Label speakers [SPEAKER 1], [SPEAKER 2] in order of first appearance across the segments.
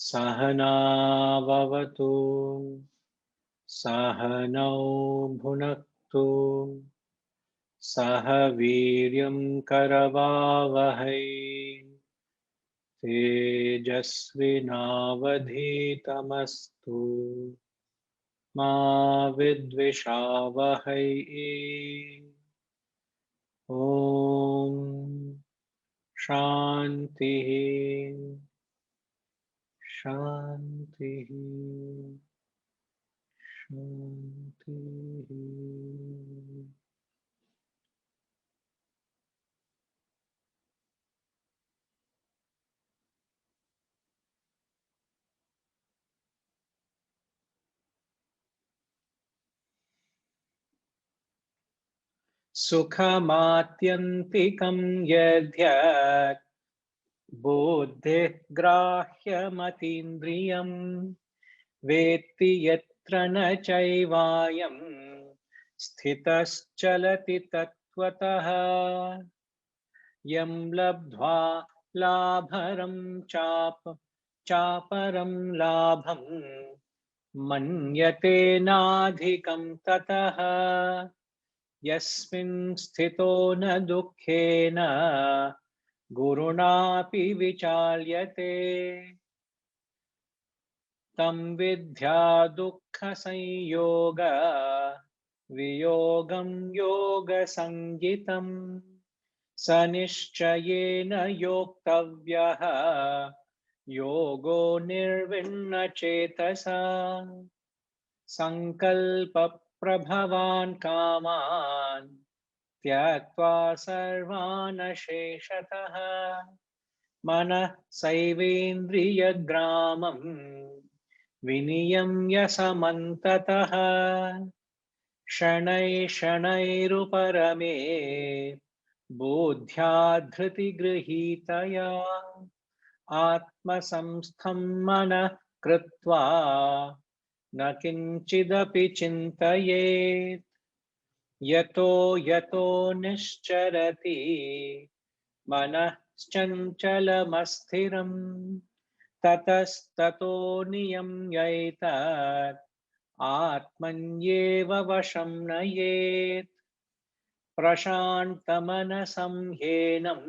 [SPEAKER 1] सहना भवतु सहनौ भुनक्तु सह वीर्यं करवावहै तेजस्विनावधीतमस्तु मा विद्विषावहै ॐ शान्तिः शान्तिः शान्तिः। सुखमात्यन्तिकं यद्यत् बुद्धिः ग्राह्यमतीन्द्रियम् वेत्ति यत्र न चैवायं स्थितश्चलति तत्त्वतः यं लब्ध्वा लाभरं चापरं लाभं मन्यते नाधिकं ततः यस्मिन् स्थितो न दुःखेन गुरुणापि विचाल्यते तं विद्या दुःखसंयोग वियोगं योगसंज्ञितम् स निश्चयेन योक्तव्यः योगो निर्विण्णचेतसा संकल्पप्रभवान् कामान् त्यक्त्वा सर्वान् शेषतः मनः सैवेन्द्रियग्रामं विनियम्य समन्ततः शनैः शनैरुपरमे बुद्ध्या धृतिगृहीतया आत्मसंस्थं मनः कृत्वा न किञ्चिदपि चिन्तयेत् यतो यतो निश्चरति मनश्चञ्चलमस्थिरम् ततस्ततो नियम्यैतत् आत्मन्येव वशं नयेत् प्रशान्तमनसं ह्येनं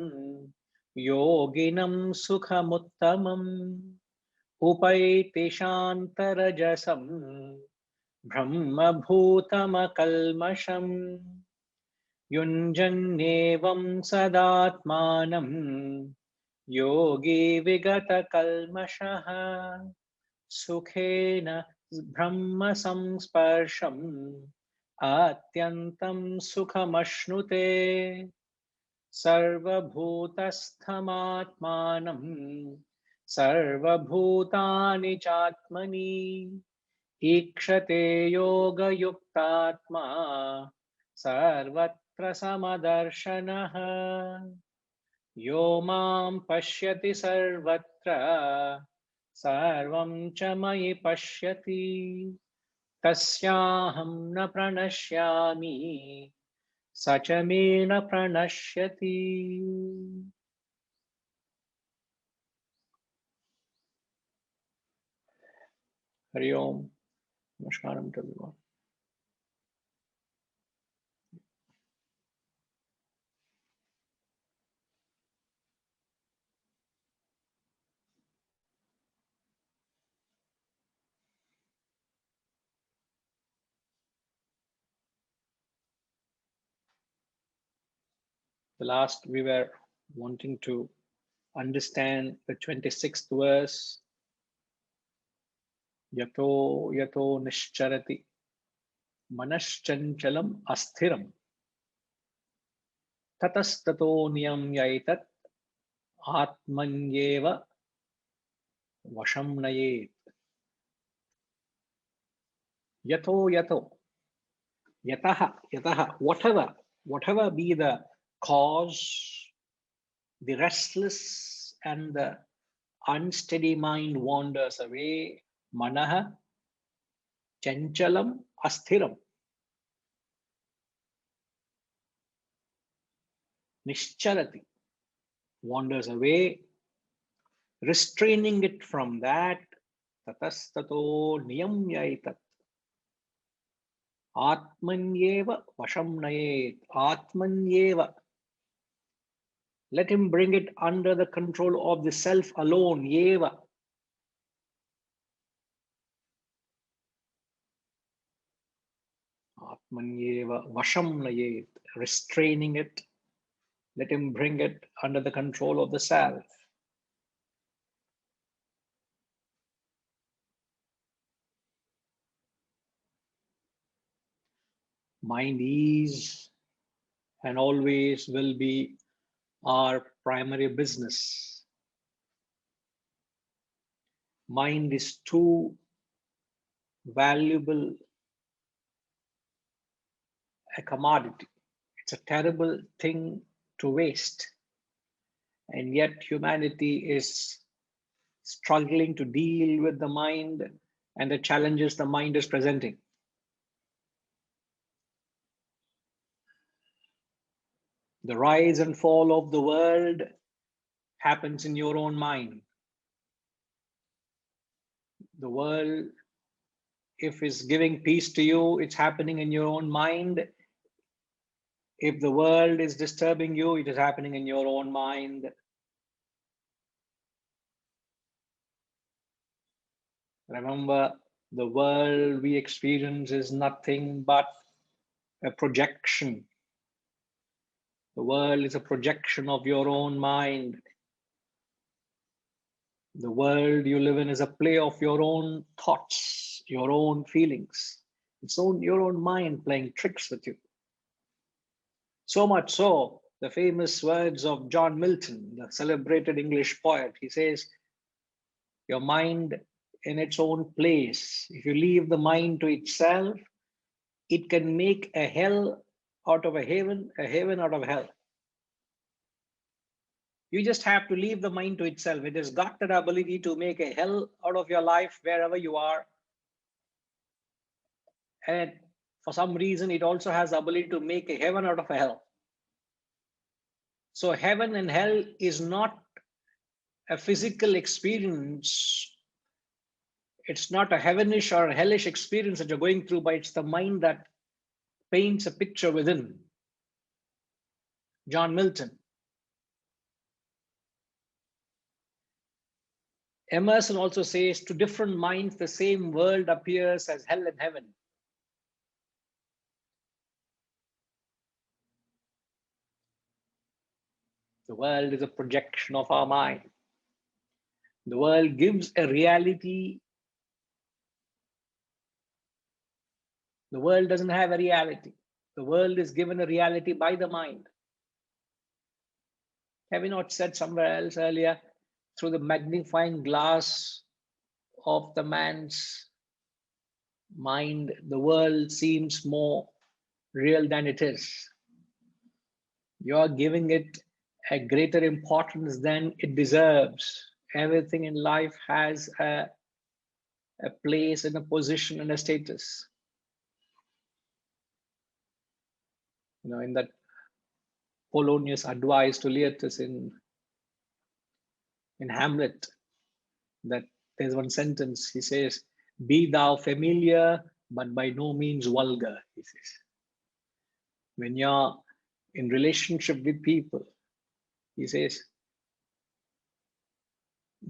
[SPEAKER 1] योगिनं सुखमुत्तमम् उपैति शान्तरजसं ब्रह्मभूतमकल्मषम् युञ्जन्नेवं सदात्मानं योगी विगतकल्मषः सुखेन ब्रह्म संस्पर्शम् आत्यन्तं सुखमश्नुते सर्वभूतस्थमात्मानं सर्वभूतानि चात्मनि ईक्षते योगयुक्तात्मा सर्वत्र समदर्शनः यो मां पश्यति सर्वत्र सर्वं च मयि पश्यति तस्याहं न प्रणश्यामि स च मे न प्रणश्यति। हरि ओम। Namaskaram to everyone. The last we were wanting to understand the 26th verse. Yato yato nishcharati manashchanchalam asthiram tatastato niyamyaitat atmanyeva vasham nayet. Yato yato yataha whatever be the cause, the restless and the unsteady mind wanders away. Manaha chanchalam asthiram. Nishcharati wanders away. restraining it from that. Tatastato niyamyaitat. Atmanyeva vasham nayet. Atmanyeva. Let him bring it under the control of the self alone. Yeva. Atmanyeva vasham nayet. Restraining it. Let him bring it under the control of the self. Mind is and always will be our primary business. Mind is too valuable a commodity. It's a terrible thing to waste. And yet humanity is struggling to deal with the mind and the challenges the mind is presenting. The rise and fall of the world happens in your own mind. The world, if it's giving peace to you, it's happening in your own mind. If the world is disturbing you, it is happening in your own mind. Remember, the world we experience is nothing but a projection. The world is a projection of your own mind. The world you live in is a play of your own thoughts, your own feelings. It's your own mind playing tricks with you. So much so, the famous words of John Milton, the celebrated English poet, he says, your mind in its own place. If you leave the mind to itself, it can make a hell out of a heaven out of hell. You just have to leave the mind to itself. It has got that ability to make a hell out of your life wherever you are. And for some reason, it also has the ability to make a heaven out of a hell. So heaven and hell is not a physical experience. It's not a heavenish or a hellish experience that you're going through, but it's the mind that paints a picture within. John Milton. Emerson also says, to different minds, the same world appears as hell and heaven. The world is a projection of our mind. The world gives a reality. The world doesn't have a reality. The world is given a reality by the mind. Have we not said somewhere else earlier, through the magnifying glass of the man's mind, the world seems more real than it is. You are giving it a greater importance than it deserves. Everything in life has a place and a position and a status. You know, in that Polonius advice to Leotus in Hamlet, that there's one sentence, he says, be thou familiar, but by no means vulgar, he says. When you're in relationship with people, he says,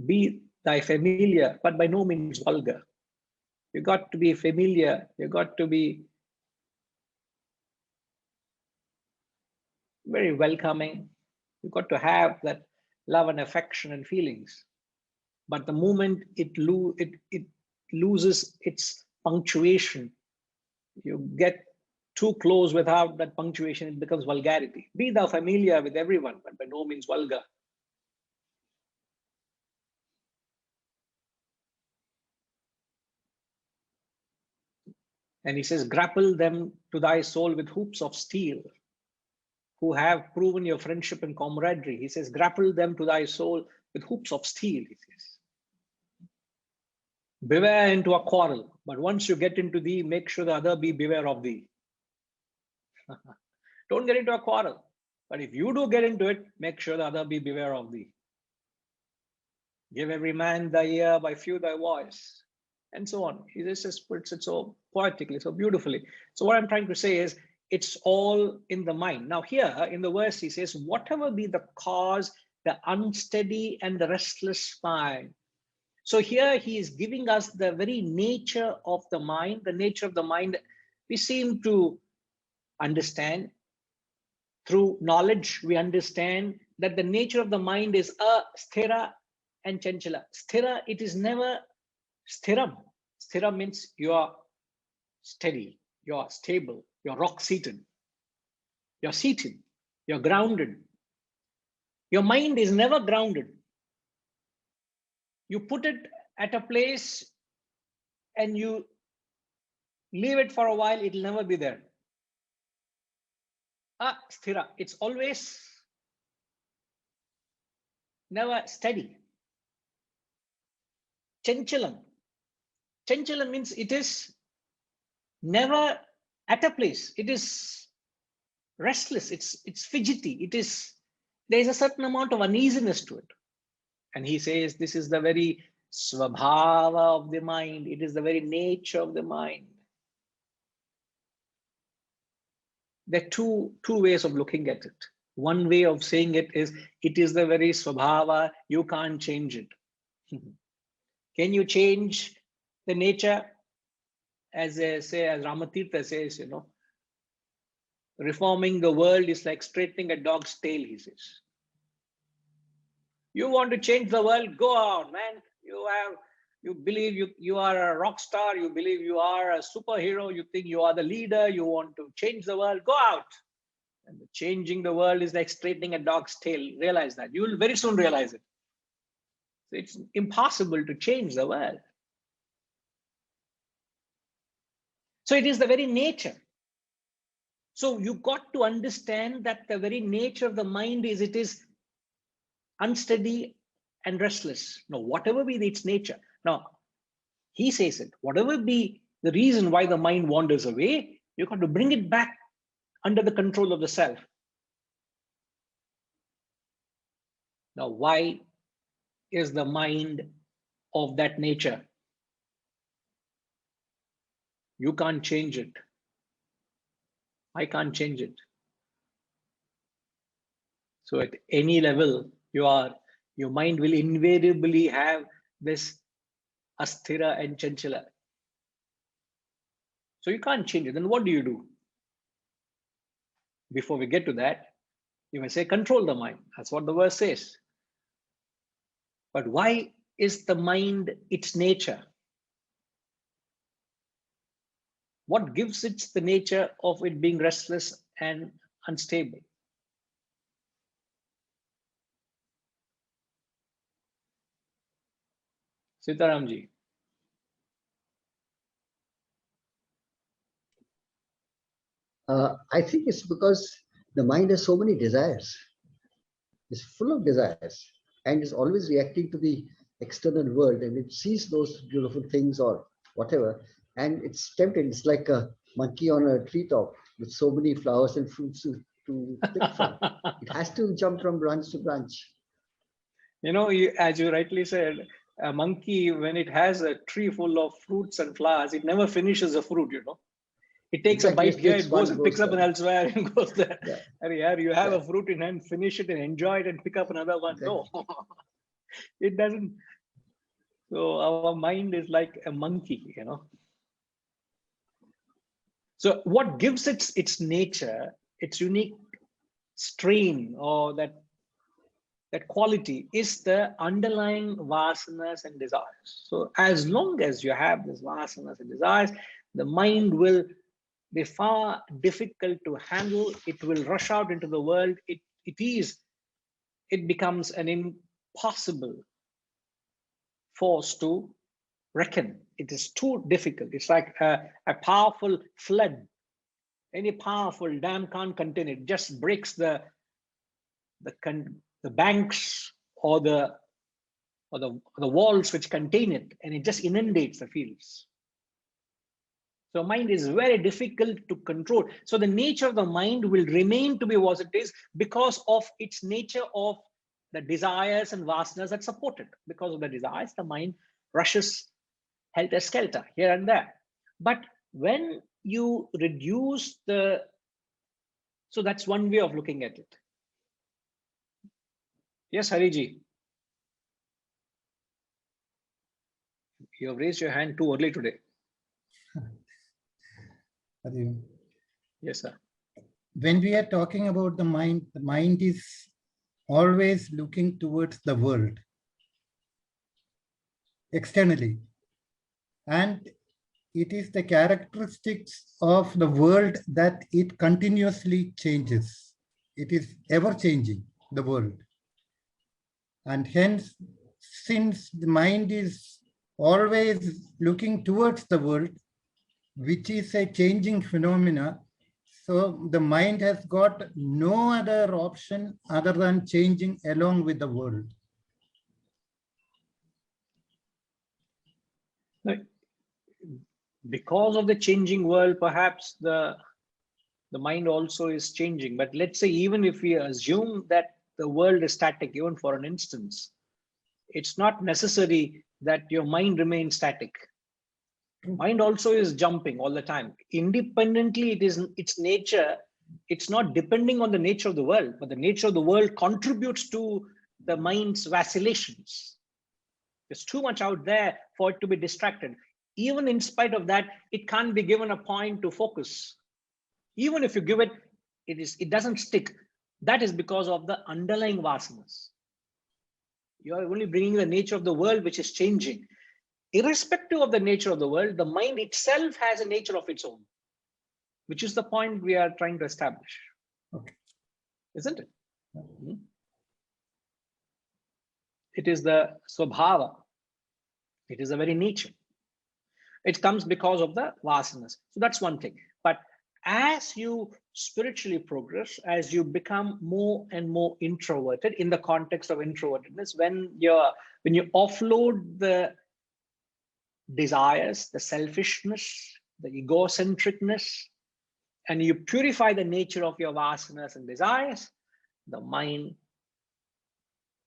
[SPEAKER 1] be thy familiar, but by no means vulgar. You got to be familiar, you got to be very welcoming. You got to have that love and affection and feelings. But the moment it loses its punctuation, you get too close without that punctuation, it becomes vulgarity. Be thou familiar with everyone, but by no means vulgar. And he says, grapple them to thy soul with hoops of steel, who have proven your friendship and camaraderie. He says, grapple them to thy soul with hoops of steel, he says. Beware into a quarrel, but once you get into thee, make sure the other be beware of thee. Don't get into a quarrel, but if you do get into it, make sure the other be beware of thee. Give every man thy ear, by few thy voice, and so on. He just puts it so poetically, so beautifully. So what I'm trying to say is, it's all in the mind. Now here in the verse, he says, whatever be the cause, the unsteady and the restless mind. So here he is giving us the very nature of the mind. The nature of the mind, we seem to understand. Through knowledge, we understand that the nature of the mind is sthira and chanchala. Sthira, it is never sthiram. Sthira means you are steady, you are stable, you're rock seated, you're grounded. Your mind is never grounded. You put it at a place and you leave it for a while, it'll never be there. Sthira, it's always never steady. Chanchalam. Chanchalam means it is never at a place. It is restless. It's fidgety. There is a certain amount of uneasiness to it. And he says this is the very svabhava of the mind. It is the very nature of the mind. There are two ways of looking at it. One way of saying it is the very svabhava. You can't change it. Can you change the nature? As they say, as Ramatirtha says, reforming the world is like straightening a dog's tail, he says. You want to change the world, go out, man. You believe you are a rock star, you believe you are a superhero, you think you are the leader, you want to change the world, go out. And changing the world is like straightening a dog's tail. Realize that. You will very soon realize it. So it's impossible to change the world. So it is the very nature. So you got to understand that the very nature of the mind is it is unsteady and restless. Now, whatever be its nature. Now, he says it, whatever be the reason why the mind wanders away, you got to bring it back under the control of the self. Now, why is the mind of that nature? You can't change it. I can't change it. So at any level your mind will invariably have this asthira and chanchala. So you can't change it. Then what do you do? Before we get to that, you may say control the mind. That's what the verse says. But why is the mind its nature? What gives it the nature of it being restless and unstable? Sitaramji.
[SPEAKER 2] I think it's because the mind has so many desires. It's full of desires and is always reacting to the external world, and it sees those beautiful things or whatever, and it's tempted. It's like a monkey on a treetop with so many flowers and fruits to pick from. It has to jump from branch to branch.
[SPEAKER 1] As you rightly said, a monkey, when it has a tree full of fruits and flowers, it never finishes a fruit, It takes
[SPEAKER 2] Exactly,
[SPEAKER 1] a bite here, it goes and picks up
[SPEAKER 2] there.
[SPEAKER 1] an elsewhere and goes there.
[SPEAKER 2] Yeah.
[SPEAKER 1] And you have a fruit in hand, finish it and enjoy it and pick up another one. Exactly. No, it doesn't. So our mind is like a monkey, So what gives it its nature, its unique strain, or that quality is the underlying vasanas and desires. So as long as you have these vasanas and desires, the mind will be far difficult to handle. It will rush out into the world. It becomes an impossible force to reckon. It is too difficult. It's like a powerful flood. Any powerful dam can't contain it. Just breaks the banks or the walls which contain it, and it just inundates the fields. So mind is very difficult to control. So the nature of the mind will remain to be what it is because of its nature of the desires and vasanas that support it. Because of the desires, the mind rushes helter-skelter here and there. But when you reduce the, so that's one way of looking at it. Yes, Hariji. You have raised your hand too early today. Yes, sir.
[SPEAKER 3] When we are talking about the mind is always looking towards the world externally. And it is the characteristics of the world that it continuously changes. It is ever changing, the world. And hence, since the mind is always looking towards the world, which is a changing phenomena, so the mind has got no other option other than changing along with the world.
[SPEAKER 1] Because of the changing world, perhaps the mind also is changing. But let's say, even if we assume that the world is static, even for an instance, it's not necessary that your mind remains static. Mind also is jumping all the time. Independently, it is its nature. It's not depending on the nature of the world, but the nature of the world contributes to the mind's vacillations. There's too much out there for it to be distracted. Even in spite of that, it can't be given a point to focus. Even if you give it, it doesn't stick. That is because of the underlying vasanas. You are only bringing the nature of the world, which is changing. Irrespective of the nature of the world, the mind itself has a nature of its own, which is the point we are trying to establish.
[SPEAKER 3] Okay.
[SPEAKER 1] Isn't it? It is the swabhava. It is the very nature. It comes because of the vasanas. So that's one thing. But as you spiritually progress, as you become more and more introverted, in the context of introvertedness, when you offload the desires, the selfishness, the egocentricness, and you purify the nature of your vasanas and desires, the mind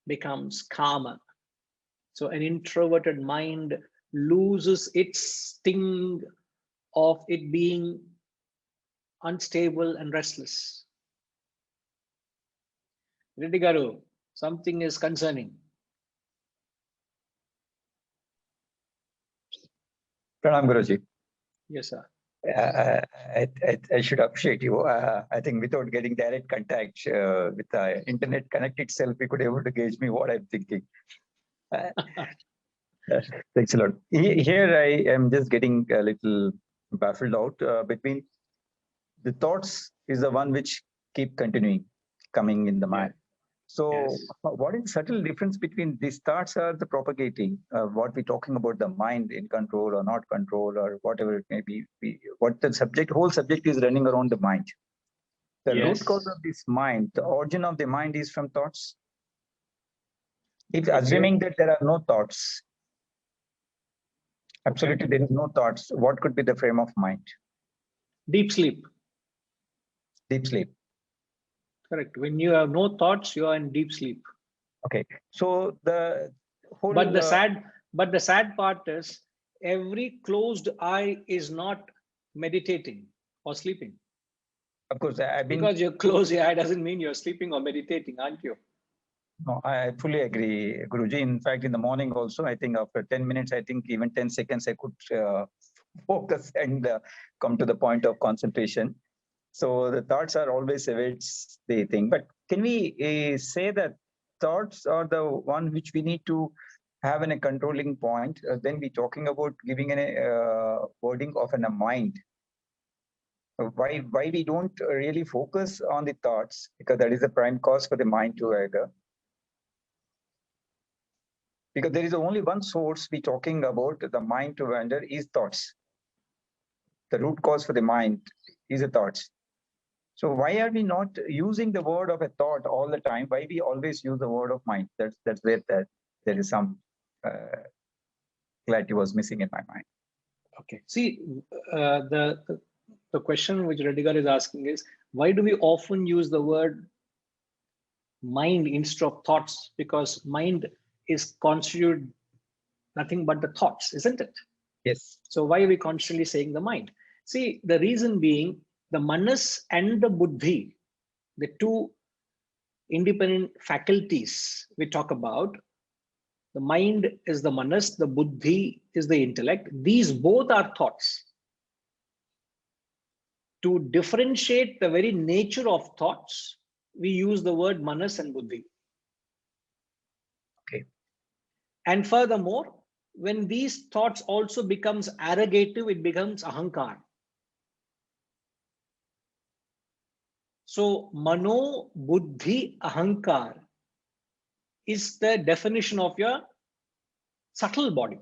[SPEAKER 1] becomes calmer. So an introverted mind loses its sting of it being unstable and restless. Reddy Garu, something is concerning.
[SPEAKER 4] Pranam Guruji.
[SPEAKER 1] Yes, sir.
[SPEAKER 4] I should appreciate you. I think without getting direct contact with the internet connect itself, we could able to gauge me what I'm thinking. Thanks a lot. Here I am just getting a little baffled out between the thoughts is the one which keep continuing coming in the mind. So
[SPEAKER 1] Yes.
[SPEAKER 4] what is subtle difference between these thoughts are the propagating, what we're talking about the mind in control or not control or whatever it may be, what the whole subject is running around the mind. The
[SPEAKER 1] Yes.
[SPEAKER 4] root cause of this mind, the origin of the mind is from thoughts. If
[SPEAKER 1] Okay.
[SPEAKER 4] assuming that there are no thoughts, absolutely there is no thoughts, what could be the frame of mind?
[SPEAKER 1] Deep sleep.
[SPEAKER 4] Deep sleep.
[SPEAKER 1] Correct. When you have no thoughts, you are in deep sleep.
[SPEAKER 4] Okay. So the whole
[SPEAKER 1] But the sad part is, every closed eye is not meditating or sleeping.
[SPEAKER 4] of course I've been
[SPEAKER 1] Because you close your eye doesn't mean you're sleeping or meditating, aren't you?
[SPEAKER 4] No, I fully agree, Guruji. In fact, in the morning also, I think after 10 minutes, I think even 10 seconds, I could focus and come to the point of concentration. So the thoughts are always awaits the thing. But can we say that thoughts are the one which we need to have in a controlling point? Then we're talking about giving a wording of a mind. Why we don't really focus on the thoughts, because that is the prime cause for the mind to either. Because there is only one source we're talking about the mind to wander is thoughts. The root cause for the mind is the thoughts. So why are we not using the word of a thought all the time? Why we always use the word of mind? That's where there is some clarity was missing in my mind.
[SPEAKER 1] Okay. See, the question which Redigar is asking is, why do we often use the word mind instead of thoughts, because mind is constituted nothing but the thoughts, isn't it?
[SPEAKER 4] Yes.
[SPEAKER 1] So why are we constantly saying the mind? See, the reason being the manas and the buddhi, the two independent faculties we talk about, the mind is the manas, the buddhi is the intellect. These both are thoughts. To differentiate the very nature of thoughts, we use the word manas and buddhi.
[SPEAKER 4] Okay.
[SPEAKER 1] And furthermore, when these thoughts also becomes arrogative, it becomes ahankar. So mano, buddhi, ahankar is the definition of your subtle body.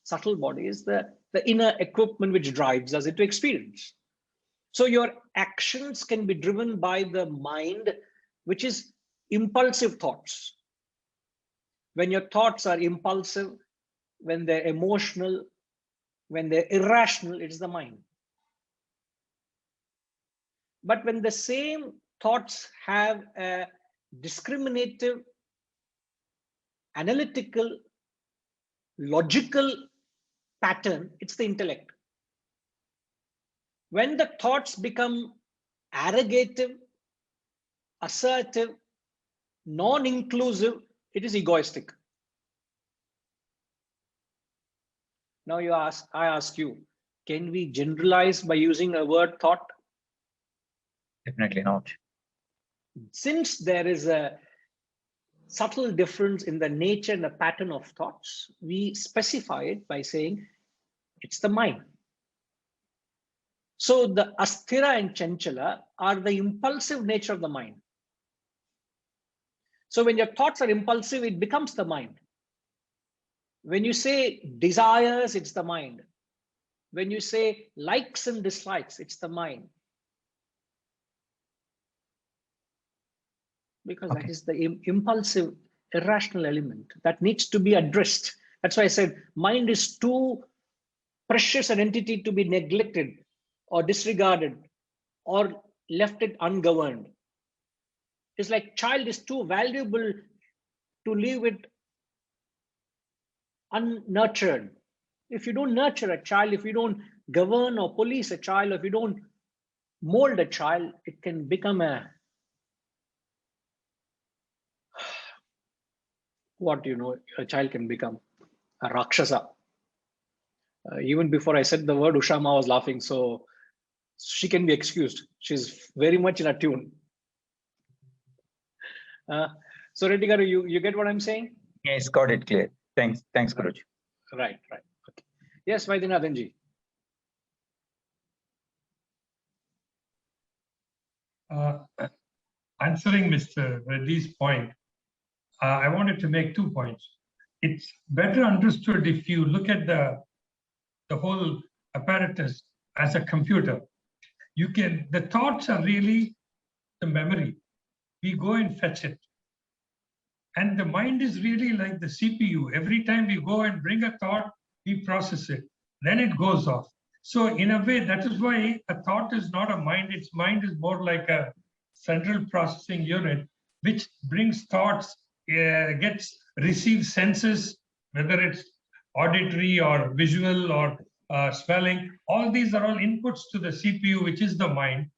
[SPEAKER 1] Subtle body is the inner equipment which drives us into experience. So your actions can be driven by the mind, which is impulsive thoughts. When your thoughts are impulsive, when they're emotional, when they're irrational, it's the mind. But when the same thoughts have a discriminative, analytical, logical pattern, it's the intellect. When the thoughts become arrogative, assertive, non-inclusive, it is egoistic. Now I ask you, can we generalize by using a word thought?
[SPEAKER 4] Definitely not.
[SPEAKER 1] Since there is a subtle difference in the nature and the pattern of thoughts, we specify it by saying it's the mind. So the asthira and chanchala are the impulsive nature of the mind. So when your thoughts are impulsive, it becomes the mind. When you say desires, it's the mind. When you say likes and dislikes, it's the mind. Because that is the impulsive, irrational element that needs to be addressed. That's why I said mind is too precious an entity to be neglected or disregarded or left it ungoverned. It's like child is too valuable to leave it unnurtured. If you don't nurture a child, if you don't govern or police a child, if you don't mold a child, it can become a child can become a rakshasa. Even before I said the word, Ushama was laughing, so she can be excused. She's very much in a tune. So Reddy Garu, you get what I'm saying?
[SPEAKER 4] Yes, got it clear. Thanks, Guruji.
[SPEAKER 1] Right. Okay. Yes, Vaidyanathanji.
[SPEAKER 5] Answering Mr. Reddy's point, I wanted to make 2 points. It's better understood if you look at the whole apparatus as a computer. The thoughts are really the memory. We go and fetch it. And the mind is really like the CPU. Every time we go and bring a thought, we process it. Then it goes off. So in a way, that is why a thought is not a mind. Its mind is more like a central processing unit, which brings thoughts, receives senses, whether it's auditory or visual or smelling. All these are all inputs to the CPU, which is the mind.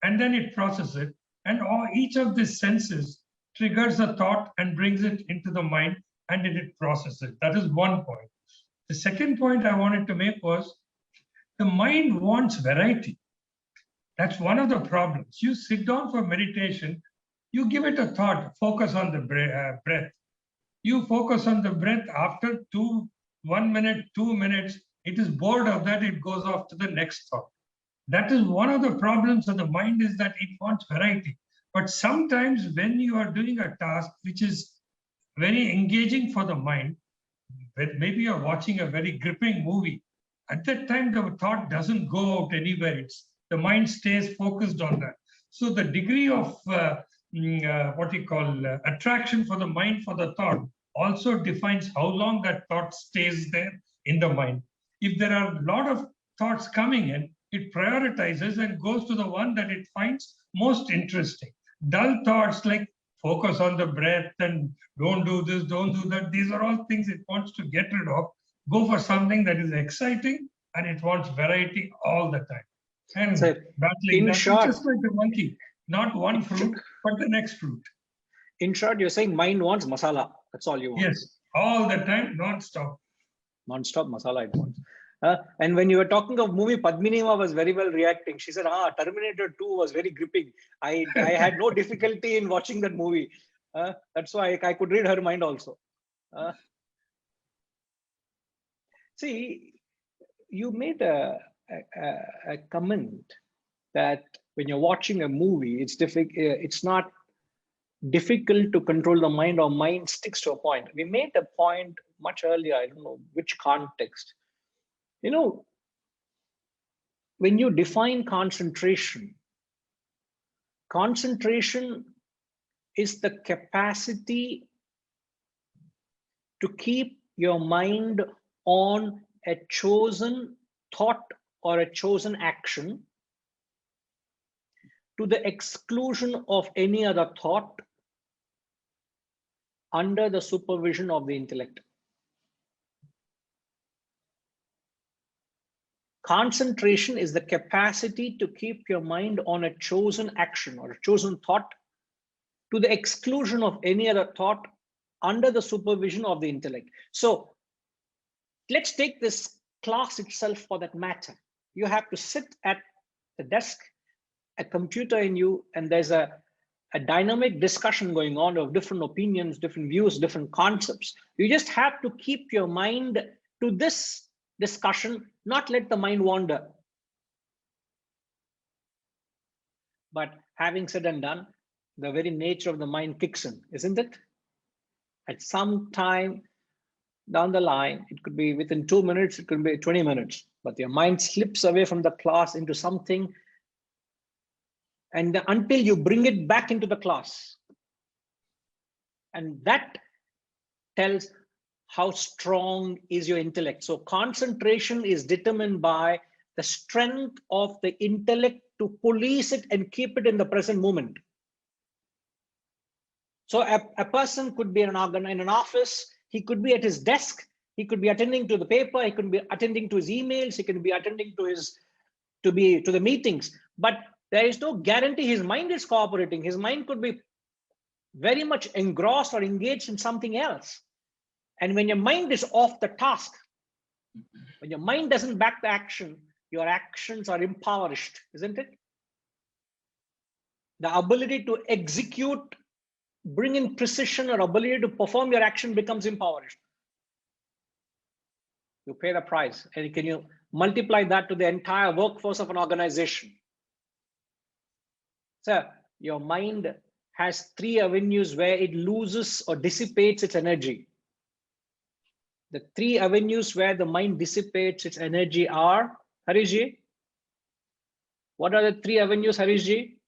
[SPEAKER 5] And then it processes it. And each of these senses triggers a thought and brings it into the mind, and it processes it. That is one point. The second point I wanted to make was the mind wants variety. That's one of the problems. You sit down for meditation, you give it a thought, focus on the breath. You focus on the breath. After 1 minute, 2 minutes, it is bored of that, it goes off to the next thought. That is one of the problems of the mind, is that it wants variety. But sometimes when you are doing a task which is very engaging for the mind, maybe you're watching a very gripping movie, at that time the thought doesn't go out anywhere. The mind stays focused on that. So the degree of attraction for the mind for the thought also defines how long that thought stays there in the mind. If there are a lot of thoughts coming in, it prioritizes and goes to the one that it finds most interesting. Dull thoughts like focus on the breath and don't do this, don't do that. These are all things it wants to get rid of. Go for something that is exciting and it wants variety all the time. And
[SPEAKER 1] So,
[SPEAKER 5] battling
[SPEAKER 1] in
[SPEAKER 5] that,
[SPEAKER 1] short,
[SPEAKER 5] it's just like the monkey, not one fruit, but the next fruit.
[SPEAKER 1] in short, you're saying mind wants masala. That's all you want.
[SPEAKER 5] Yes, all the time, non-stop.
[SPEAKER 1] Non-stop masala it wants. And when you were talking of movie, Padminima was very well reacting. She said, Terminator 2 was very gripping. I had no difficulty in watching that movie. That's why I could read her mind also. See, you made a comment that when you're watching a movie, it's not difficult to control the mind, or mind sticks to a point. We made a point much earlier, I don't know which context. You know, when you define concentration, concentration is the capacity to keep your mind on a chosen thought or a chosen action to the exclusion of any other thought under the supervision of the intellect. Concentration is the capacity to keep your mind on a chosen action or a chosen thought to the exclusion of any other thought under the supervision of the intellect. So let's take this class itself for that matter. You have to sit at the desk, a computer in you, and there's a dynamic discussion going on of different opinions, different views, different concepts. You just have to keep your mind to this discussion, not let the mind wander. But having said and done, the very nature of the mind kicks in, isn't it? At some time down the line, it could be within 2 minutes, it could be 20 minutes, but your mind slips away from the class into something, and until you bring it back into the class. And that tells how strong is your intellect. So concentration is determined by the strength of the intellect to police it and keep it in the present moment. So a person could be in an office, he could be at his desk, he could be attending to the paper, he could be attending to his emails, he could be attending to the meetings, but there is no guarantee his mind is cooperating. His mind could be very much engrossed or engaged in something else. And when your mind is off the task, when your mind doesn't back the action, your actions are impoverished, isn't it? The ability to execute, bring in precision, or ability to perform your action becomes impoverished. You pay the price. And can you multiply that to the entire workforce of an organization? So your mind has 3 avenues where it loses or dissipates its energy. The 3 avenues where the mind dissipates its energy are, Harishji? What are the 3 avenues, Harishji?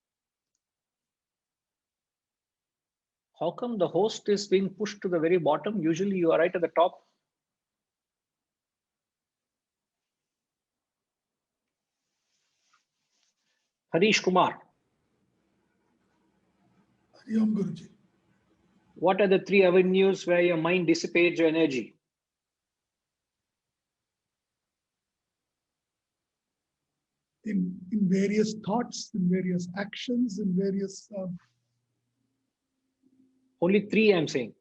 [SPEAKER 1] How come the host is being pushed to the very bottom? Usually you are right at the top. Harish Kumar.
[SPEAKER 6] Hariom Guruji.
[SPEAKER 1] What are the 3 avenues where your mind dissipates your energy?
[SPEAKER 6] In various thoughts, in various actions, in various...
[SPEAKER 1] Only 3 I'm saying.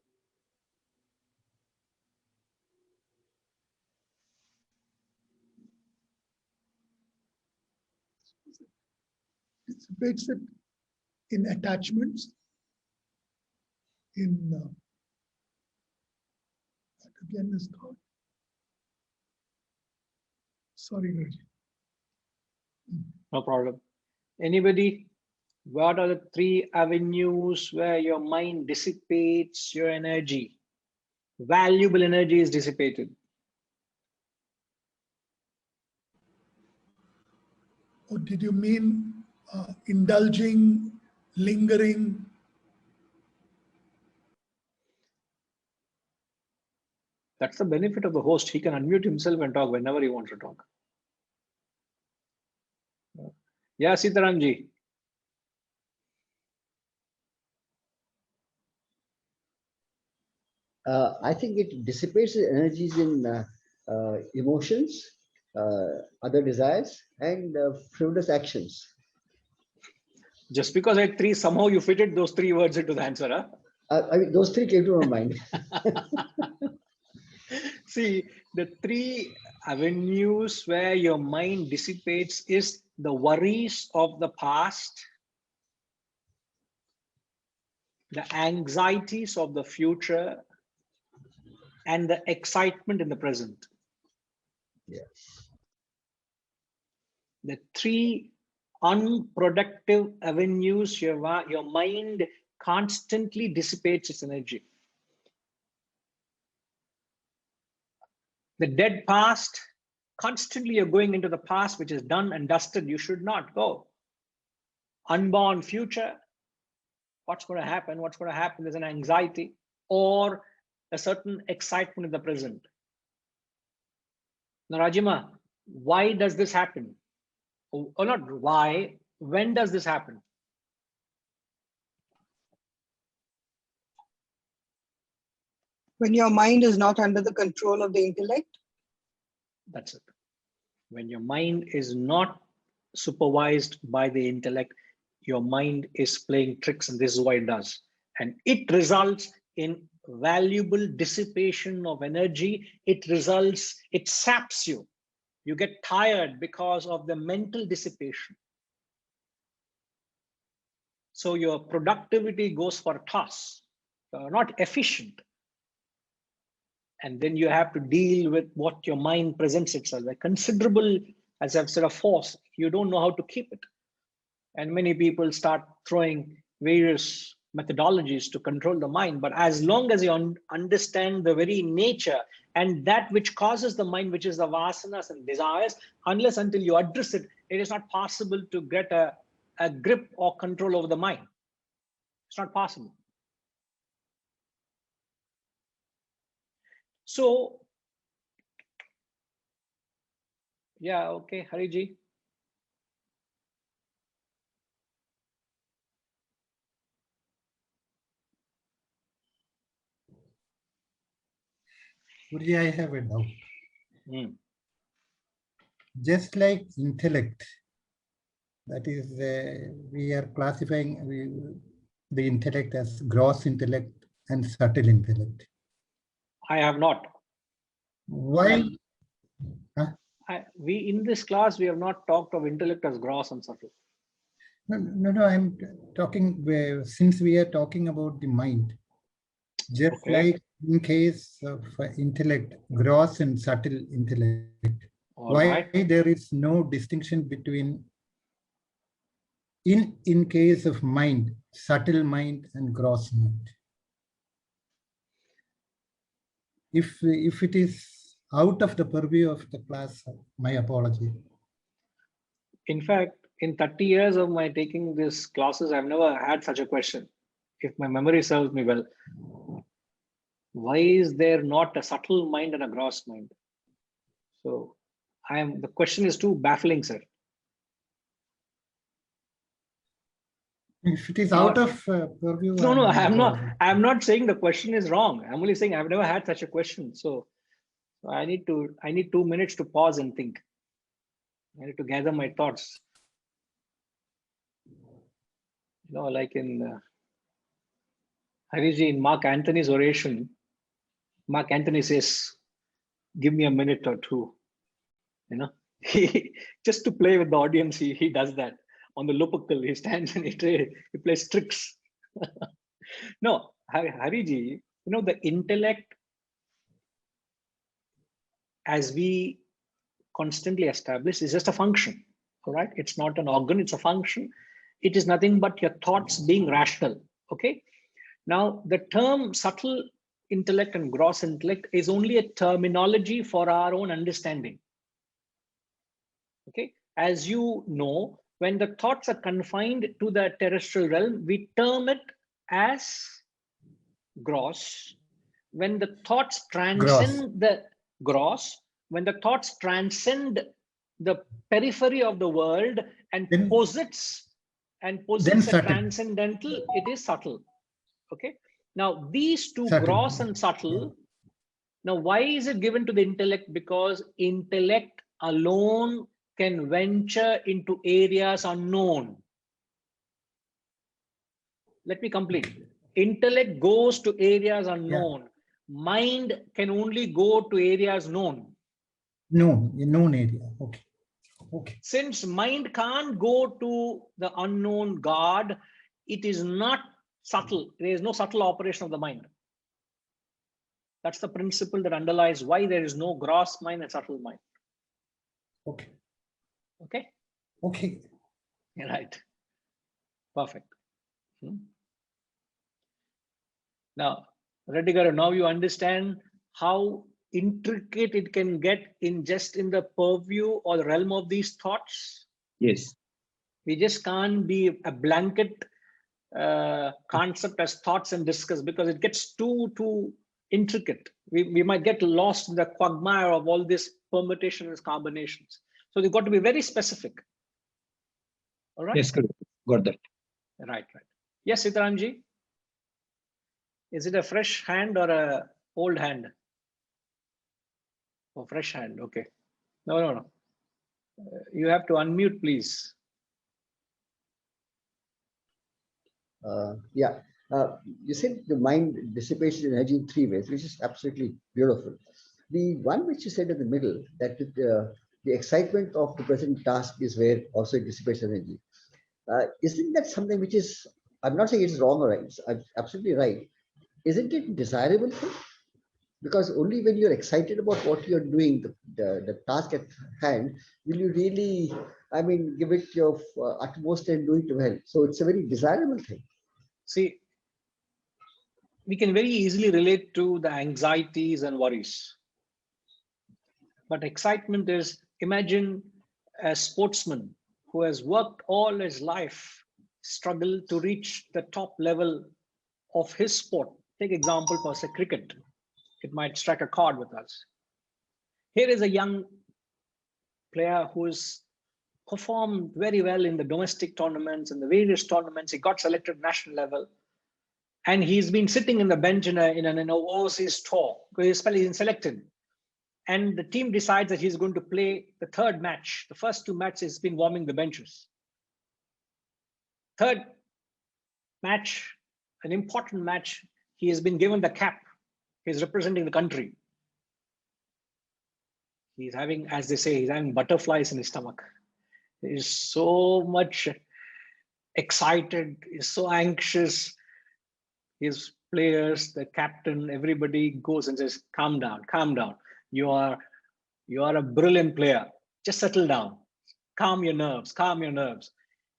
[SPEAKER 6] Dissipates it in attachments, in that again is thought. Sorry, Guruji.
[SPEAKER 1] No problem. Anybody? What are the 3 avenues where your mind dissipates your energy? Valuable energy is dissipated.
[SPEAKER 6] Or did you mean indulging, lingering?
[SPEAKER 1] That's the benefit of the host. He can unmute himself and talk whenever he wants to talk. Yeah, Sitaramji.
[SPEAKER 2] I think it dissipates the energies in emotions, other desires, and frivolous actions.
[SPEAKER 1] Just because I had three, somehow you fitted those three words into the answer, huh?
[SPEAKER 2] I mean, those three came to my mind.
[SPEAKER 1] See, the three avenues where your mind dissipates is the worries of the past, the anxieties of the future, and the excitement in the present.
[SPEAKER 2] Yes.
[SPEAKER 1] The three unproductive avenues your mind constantly dissipates its energy. The dead past, constantly you're going into the past, which is done and dusted. You should not go. Unborn future, what's going to happen? What's going to happen? There's an anxiety or a certain excitement in the present. Now, Rajima, why does this happen? Or not why, when does this happen?
[SPEAKER 7] When your mind is not under the control of the intellect.
[SPEAKER 1] That's it. When your mind is not supervised by the intellect, your mind is playing tricks, and this is what it does. And it results in valuable dissipation of energy. It saps you. You get tired because of the mental dissipation. So your productivity goes for a toss. You're not efficient. And then you have to deal with what your mind presents itself, a considerable, as I've said, a force. You don't know how to keep it. And many people start throwing various methodologies to control the mind. But as long as you understand the very nature and that which causes the mind, which is the vasanas and desires, unless until you address it, it is not possible to get a grip or control over the mind. It's not possible. So, yeah, okay, Hariji.
[SPEAKER 3] Guruji, I have a doubt.
[SPEAKER 1] Mm.
[SPEAKER 3] Just like intellect, that is, we are classifying the intellect as gross intellect and subtle intellect.
[SPEAKER 1] I have not.
[SPEAKER 3] Why?
[SPEAKER 1] We in this class, we have not talked of intellect as gross and subtle.
[SPEAKER 3] No, I'm talking, since we are talking about the mind, just
[SPEAKER 1] Okay.
[SPEAKER 3] like in case of intellect, gross and subtle intellect,
[SPEAKER 1] All
[SPEAKER 3] why
[SPEAKER 1] right.
[SPEAKER 3] there is no distinction between, in case of mind, subtle mind and gross mind? If it is out of the purview of the class, my apology.
[SPEAKER 1] In fact, in 30 years of my taking these classes, I've never had such a question. If my memory serves me well, why is there not a subtle mind and a gross mind? So the question is too baffling, sir.
[SPEAKER 3] If it is out of purview,
[SPEAKER 1] No,
[SPEAKER 3] apology.
[SPEAKER 1] I'm not saying the question is wrong. I'm only saying I've never had such a question. So I need 2 minutes to pause and think. I need to gather my thoughts. Like in Hariji, in Mark Antony's oration, Mark Antony says, give me a minute or two. He just to play with the audience, he does that. On the Lupercal, he stands and he plays tricks. No, Hariji, the intellect, as we constantly establish, is just a function. All right, it's not an organ, it's a function. It is nothing but your thoughts being rational. Okay. Now, the term subtle intellect and gross intellect is only a terminology for our own understanding. Okay. As you know, when the thoughts are confined to the terrestrial realm, we term it as gross. When the thoughts transcend the gross, when the thoughts transcend the periphery of the world and posits the transcendental, it is subtle. Okay. Now, these two,
[SPEAKER 3] Subtle.
[SPEAKER 1] gross and subtle, now why is it given to the intellect? Because intellect alone can venture into areas unknown. Let me complete. Intellect goes to areas unknown. Mind can only go to areas known.
[SPEAKER 3] No, in known area. Okay. Okay.
[SPEAKER 1] Since mind can't go to the unknown God, it is not subtle. There is no subtle operation of the mind. That's the principle that underlies why there is no gross mind and subtle mind.
[SPEAKER 3] Okay.
[SPEAKER 1] Okay?
[SPEAKER 3] Okay.
[SPEAKER 1] Right. Perfect. Now, Reddy Garu, now you understand how intricate it can get in just in the purview or the realm of these thoughts.
[SPEAKER 4] Yes.
[SPEAKER 1] We just can't be a blanket concept as thoughts and discuss, because it gets too intricate. We might get lost in the quagmire of all this permutation and combinations. So you've got to be very specific. All right?
[SPEAKER 4] Yes, correct. Got that.
[SPEAKER 1] Right. Yes, Sitaranji? Is it a fresh hand or a old hand? Oh, fresh hand. Okay. No. You have to unmute, please.
[SPEAKER 2] You said the mind dissipates energy in three ways, which is absolutely beautiful. The one which you said in the middle, that the excitement of the present task is where also it dissipates energy. Isn't that something which is, I'm not saying it's wrong or right, it's absolutely right. Isn't it desirable thing? Because only when you're excited about what you're doing, the task at hand, will you really, give it your utmost and do it well. So it's a very desirable thing.
[SPEAKER 1] See, we can very easily relate to the anxieties and worries. But excitement is, imagine a sportsman who has worked all his life, struggled to reach the top level of his sport. Take example for, say, cricket. It might strike a chord with us. Here is a young player who has performed very well in the domestic tournaments and the various tournaments. He got selected national level. And he's been sitting in the bench in an overseas tour because he's selected. And the team decides that he's going to play the third match. The first two matches he's been warming the benches. Third match, an important match, he has been given the cap. He's representing the country. He's having, as they say, he's having butterflies in his stomach. He's so much excited, he's so anxious. His players, the captain, everybody goes and says, calm down, calm down. You are a brilliant player. Just settle down. Calm your nerves, calm your nerves.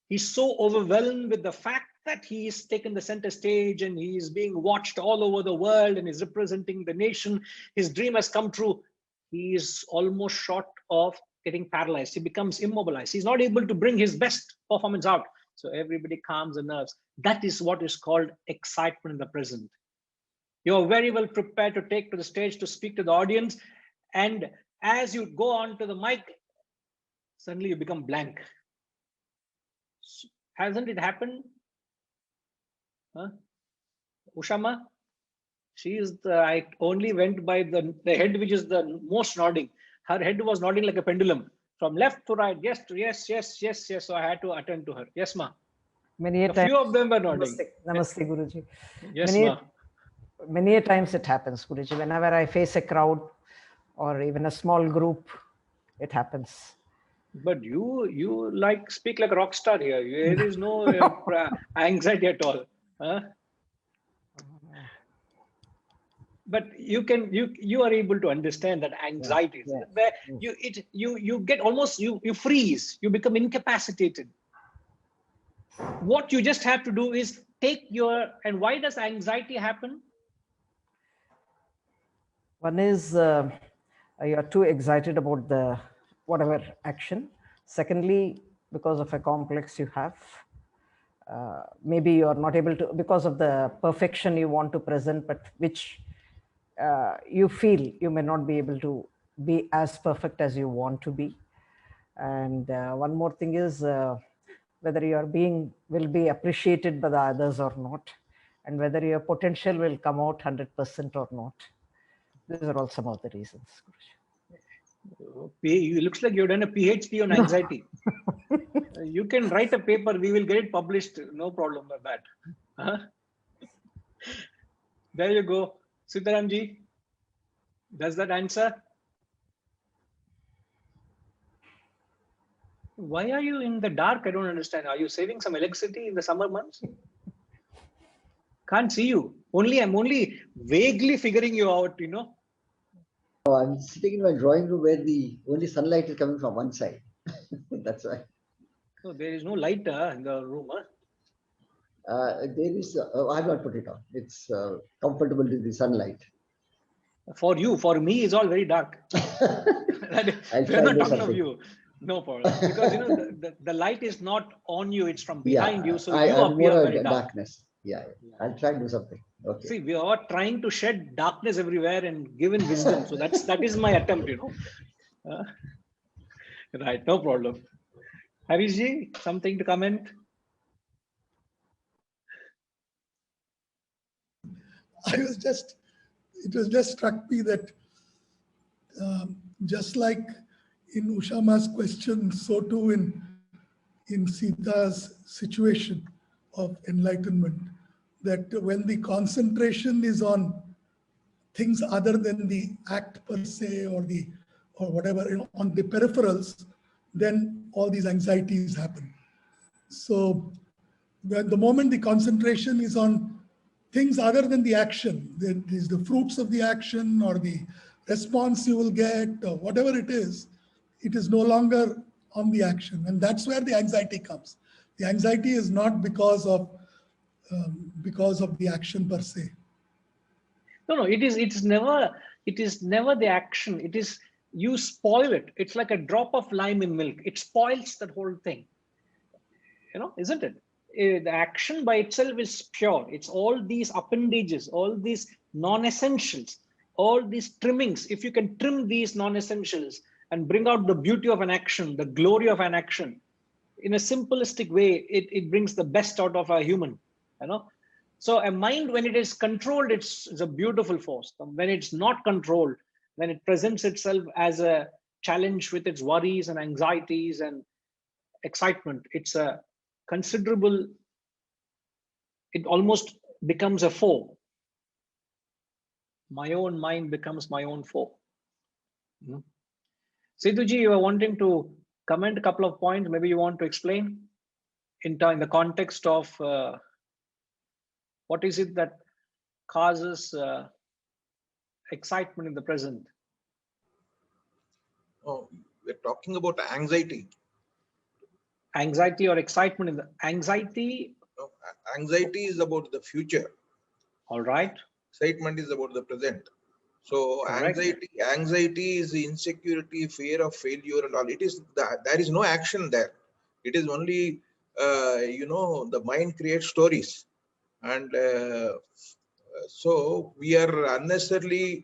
[SPEAKER 1] He's so overwhelmed with the fact that he's taken the center stage and he's being watched all over the world and is representing the nation. His dream has come true. He is almost short of getting paralyzed. He becomes immobilized. He's not able to bring his best performance out. So everybody calms the nerves. That is what is called excitement in the present. You're very well prepared to take to the stage to speak to the audience. And as you go on to the mic, suddenly you become blank. Hasn't it happened? Huh? Ushama? I only went by the head, which is the most nodding. Her head was nodding like a pendulum. From left to right, yes, yes. So I had to attend to her. Yes, ma.
[SPEAKER 8] Many a
[SPEAKER 1] a few of them were nodding.
[SPEAKER 8] Namaste, Guruji.
[SPEAKER 1] Yes, ma.
[SPEAKER 8] Many a times it happens, Guruji. Whenever I face a crowd or even a small group, it happens.
[SPEAKER 1] But you like speak like a rock star here. There is no anxiety at all. Huh? But you are able to understand that anxiety, where you get almost you freeze, you become incapacitated. What you just have to do is and why does anxiety happen?
[SPEAKER 8] One is you're too excited about the whatever action. Secondly, because of a complex you have. Maybe you're not able to, because of the perfection you want to present, but which you feel you may not be able to be as perfect as you want to be. And one more thing is whether your being will be appreciated by the others or not. and whether your potential will come out 100% or not. These are all some of the reasons.
[SPEAKER 1] It looks like you've done a PhD on anxiety. You can write a paper, we will get it published, no problem with that. Huh? There you go. Sitaramji, does that answer? Why are you in the dark? I don't understand. Are you saving some electricity in the summer months? Can't see you. I'm only vaguely figuring you out, you know.
[SPEAKER 2] Oh, I'm sitting in my drawing room where the only sunlight is coming from one side. That's why.
[SPEAKER 1] So there is no light in the room. Huh?
[SPEAKER 2] There is, I've not put it on. It's comfortable with the sunlight.
[SPEAKER 1] For you, for me, it's all very dark.
[SPEAKER 2] I'll
[SPEAKER 1] We're not talking
[SPEAKER 2] something.
[SPEAKER 1] of you. No problem. Because you know the light is not on you, it's from behind you. So you
[SPEAKER 2] I'm
[SPEAKER 1] appear
[SPEAKER 2] more
[SPEAKER 1] very dark.
[SPEAKER 2] Darkness. Yeah. I'll try to do something. Okay.
[SPEAKER 1] See, we are trying to shed darkness everywhere and give in wisdom. So that is my attempt, you know. Right, no problem. Harishji, something to comment?
[SPEAKER 6] It was just struck me that just like in Ushama's question, so too in Sita's situation of enlightenment, that when the concentration is on things other than the act per se or whatever, you know, on the peripherals, then all these anxieties happen. So the moment the concentration is on things other than the action, there is the fruits of the action or the response you will get or whatever it is no longer on the action. And that's where the anxiety comes. The anxiety is not because of the action per se.
[SPEAKER 1] No, it is never the action. It is, you spoil it. It's like a drop of lime in milk. It spoils that whole thing. You know, isn't it? The action by itself is pure. It's all these appendages, all these non-essentials, all these trimmings. If you can trim these non-essentials and bring out the beauty of an action, the glory of an action, in a simplistic way, it brings the best out of a human, you know. So a mind, when it is controlled, it's a beautiful force. When it's not controlled, when it presents itself as a challenge with its worries and anxieties and excitement, it's a considerable, it almost becomes a foe. My own mind becomes my own foe. Sidhuji, you are wanting to comment a couple of points. Maybe you want to explain in the context of what is it that causes excitement in the present?
[SPEAKER 9] Oh, we're talking about anxiety.
[SPEAKER 1] Anxiety or excitement in the anxiety?
[SPEAKER 9] No, anxiety is about the future.
[SPEAKER 1] All right.
[SPEAKER 9] Excitement is about the present. So
[SPEAKER 1] Correct.
[SPEAKER 9] anxiety is insecurity, fear of failure, and all. It is that there is no action there. It is only you know, the mind creates stories, and so we are unnecessarily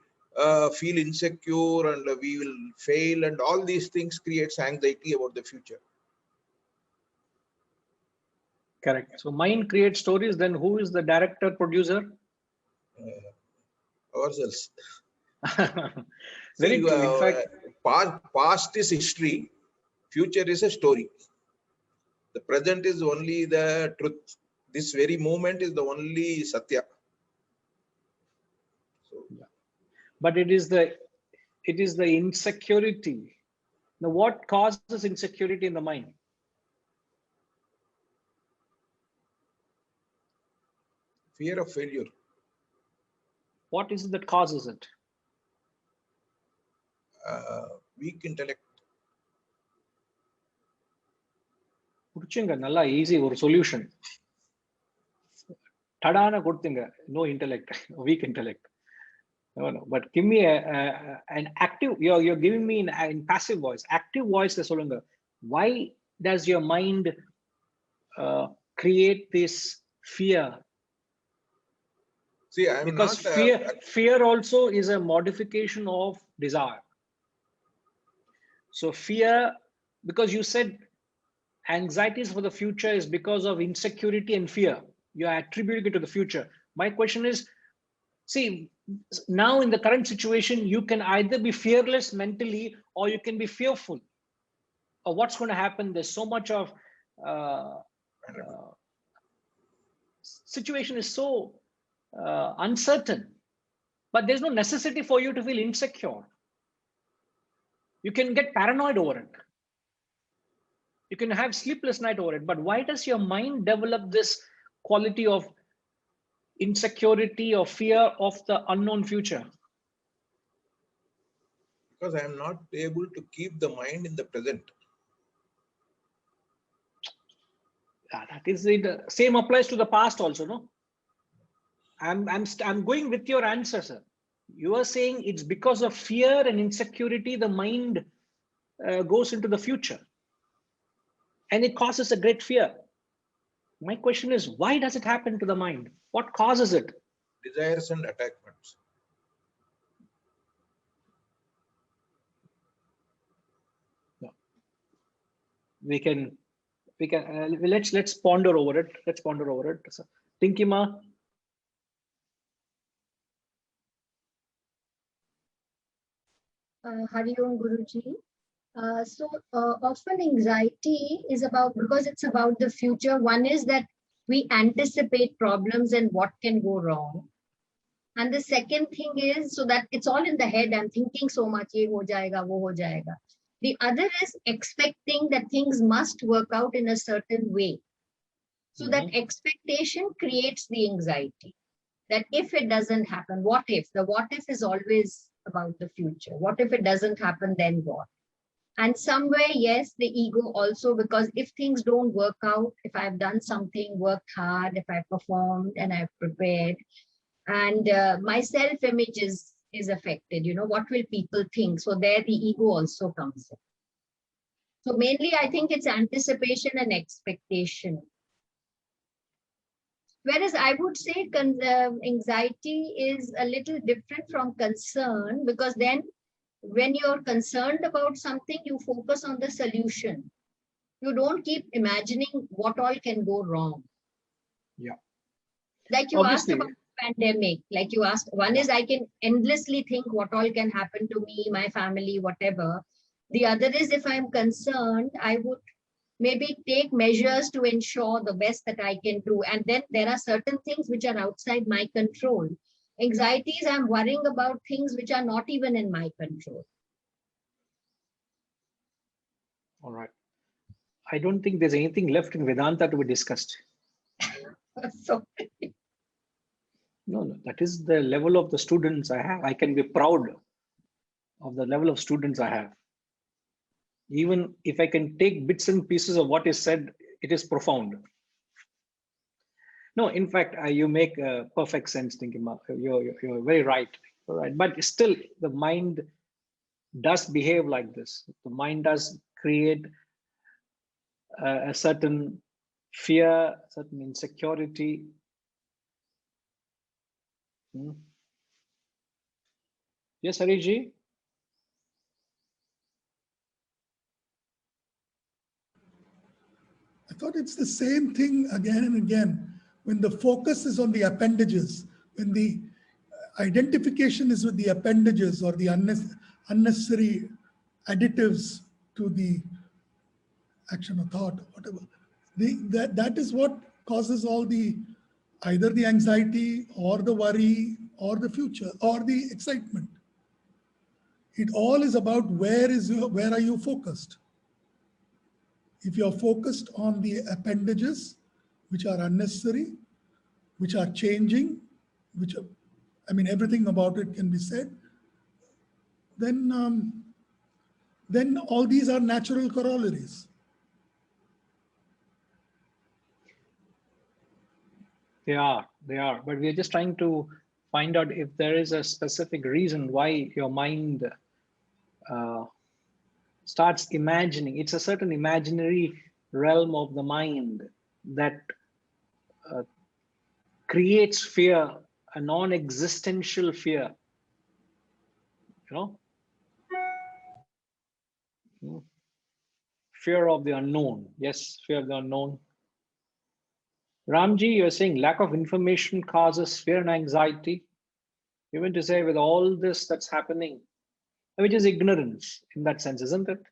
[SPEAKER 9] feel insecure and we will fail, and all these things creates anxiety about the future.
[SPEAKER 1] Correct. So mind creates stories. Then who is the director, producer?
[SPEAKER 9] Ourselves.
[SPEAKER 1] Very
[SPEAKER 9] See,
[SPEAKER 1] true. In fact,
[SPEAKER 9] past is history, future is a story. The present is only the truth. This very moment is the only Satya. So,
[SPEAKER 1] yeah. But it is the insecurity. Now, what causes insecurity in the mind?
[SPEAKER 9] fear of failure.
[SPEAKER 1] What is it that causes it?
[SPEAKER 9] Weak intellect.
[SPEAKER 1] புடிச்சுங்க நல்லா easy ஒரு solution டடான கொடுத்துங்க no intellect, weak intellect. No, but give me an active, you're giving me in passive voice. Active voice சொல்லுங்க. Why does your mind create this fear?
[SPEAKER 9] See, I'm
[SPEAKER 1] because
[SPEAKER 9] not,
[SPEAKER 1] fear also is a modification of desire. So fear, because you said anxieties for the future is because of insecurity and fear. You're attributing it to the future. My question is, see, now in the current situation, you can either be fearless mentally or you can be fearful of what's going to happen. There's so much of situation is so uncertain, but there's no necessity for you to feel insecure. You can get paranoid over it. You can have sleepless night over it. But why does your mind develop this quality of insecurity or fear of the unknown future?
[SPEAKER 9] Because I am not able to keep the mind in the present.
[SPEAKER 1] That is it. Same applies to the past also, no? I'm going with your answer, sir. You are saying it's because of fear and insecurity the mind goes into the future, and it causes a great fear. My question is, why does it happen to the mind? What causes it?
[SPEAKER 9] Desires and attachments.
[SPEAKER 1] We can let's ponder over it. Let's ponder over it. So, Tinkima.
[SPEAKER 10] Hari Om Guruji. Often anxiety is about, because it's about the future. One is that we anticipate problems and what can go wrong. And the second thing is, so that it's all in the head. I'm thinking so much, ye ho jayega, wo ho jayega. The other is expecting that things must work out in a certain way. So that expectation creates the anxiety. That if it doesn't happen, what if? The what if is always about the future. What if it doesn't happen, then what? And somewhere, yes, the ego also, because if things don't work out, if I've done something, worked hard, if I performed and I've prepared, and my self-image is affected, what will people think? So there the ego also comes in. So mainly, I think it's anticipation and expectation. Whereas I would say anxiety is a little different from concern, because then when you're concerned about something, you focus on the solution. You don't keep imagining what all can go wrong.
[SPEAKER 1] Yeah.
[SPEAKER 10] Like you asked about pandemic, like you asked, one is I can endlessly think what all can happen to me, my family, whatever. The other is if I'm concerned, I would maybe take measures to ensure the best that I can do. And then there are certain things which are outside my control. Anxieties, I'm worrying about things which are not even in my control.
[SPEAKER 1] All right. I don't think there's anything left in Vedanta to be discussed.
[SPEAKER 10] Sorry.
[SPEAKER 1] No, that is the level of the students I have. I can be proud of the level of students I have. Even if I can take bits and pieces of what is said, it is profound. No, in fact, you make perfect sense, Tinkima. You're very right. Right. But still, the mind does behave like this. The mind does create a certain fear, certain insecurity. Yes, Hariji?
[SPEAKER 6] I thought it's the same thing again and again. When the focus is on the appendages, when the identification is with the appendages or the unnecessary additives to the action or thought, or whatever, that is what causes all the, either the anxiety or the worry or the future or the excitement. It all is about where are you focused. If you're focused on the appendages, which are unnecessary, which are changing, which are, everything about it can be said, then all these are natural corollaries.
[SPEAKER 1] They are, but we're just trying to find out if there is a specific reason why your mind starts imagining. It's a certain imaginary realm of the mind that creates fear, a non-existential fear. Fear of the unknown. Yes, fear of the unknown. Ramji, you're saying lack of information causes fear and anxiety. You mean to say with all this that's happening, which is ignorance in that sense, isn't it?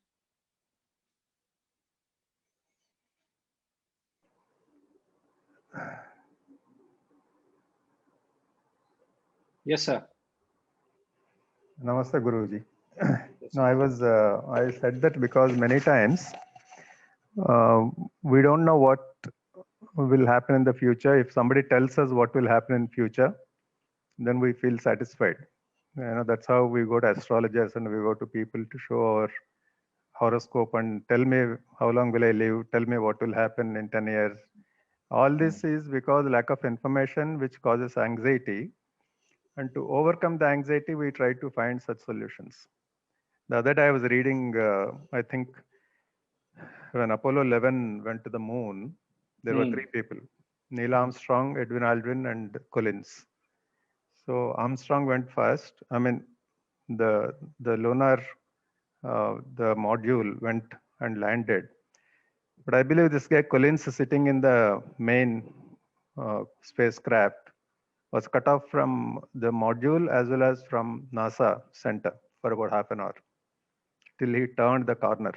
[SPEAKER 1] Yes, sir.
[SPEAKER 11] Namaste, Guruji. No, I said that because many times we don't know what will happen in the future. If somebody tells us what will happen in future, then we feel satisfied. That's how we go to astrologers and we go to people to show our horoscope and tell me how long will I live, tell me what will happen in 10 years. All this is because lack of information, which causes anxiety. And to overcome the anxiety, we try to find such solutions. The other day I was reading, I think when Apollo 11 went to the moon, there were 3 people, Neil Armstrong, Edwin Aldrin, and Collins. So Armstrong went first. I mean, the lunar, the module went and landed. But I believe this guy Collins is sitting in the main spacecraft was cut off from the module as well as from NASA center for about half an hour till he turned the corner.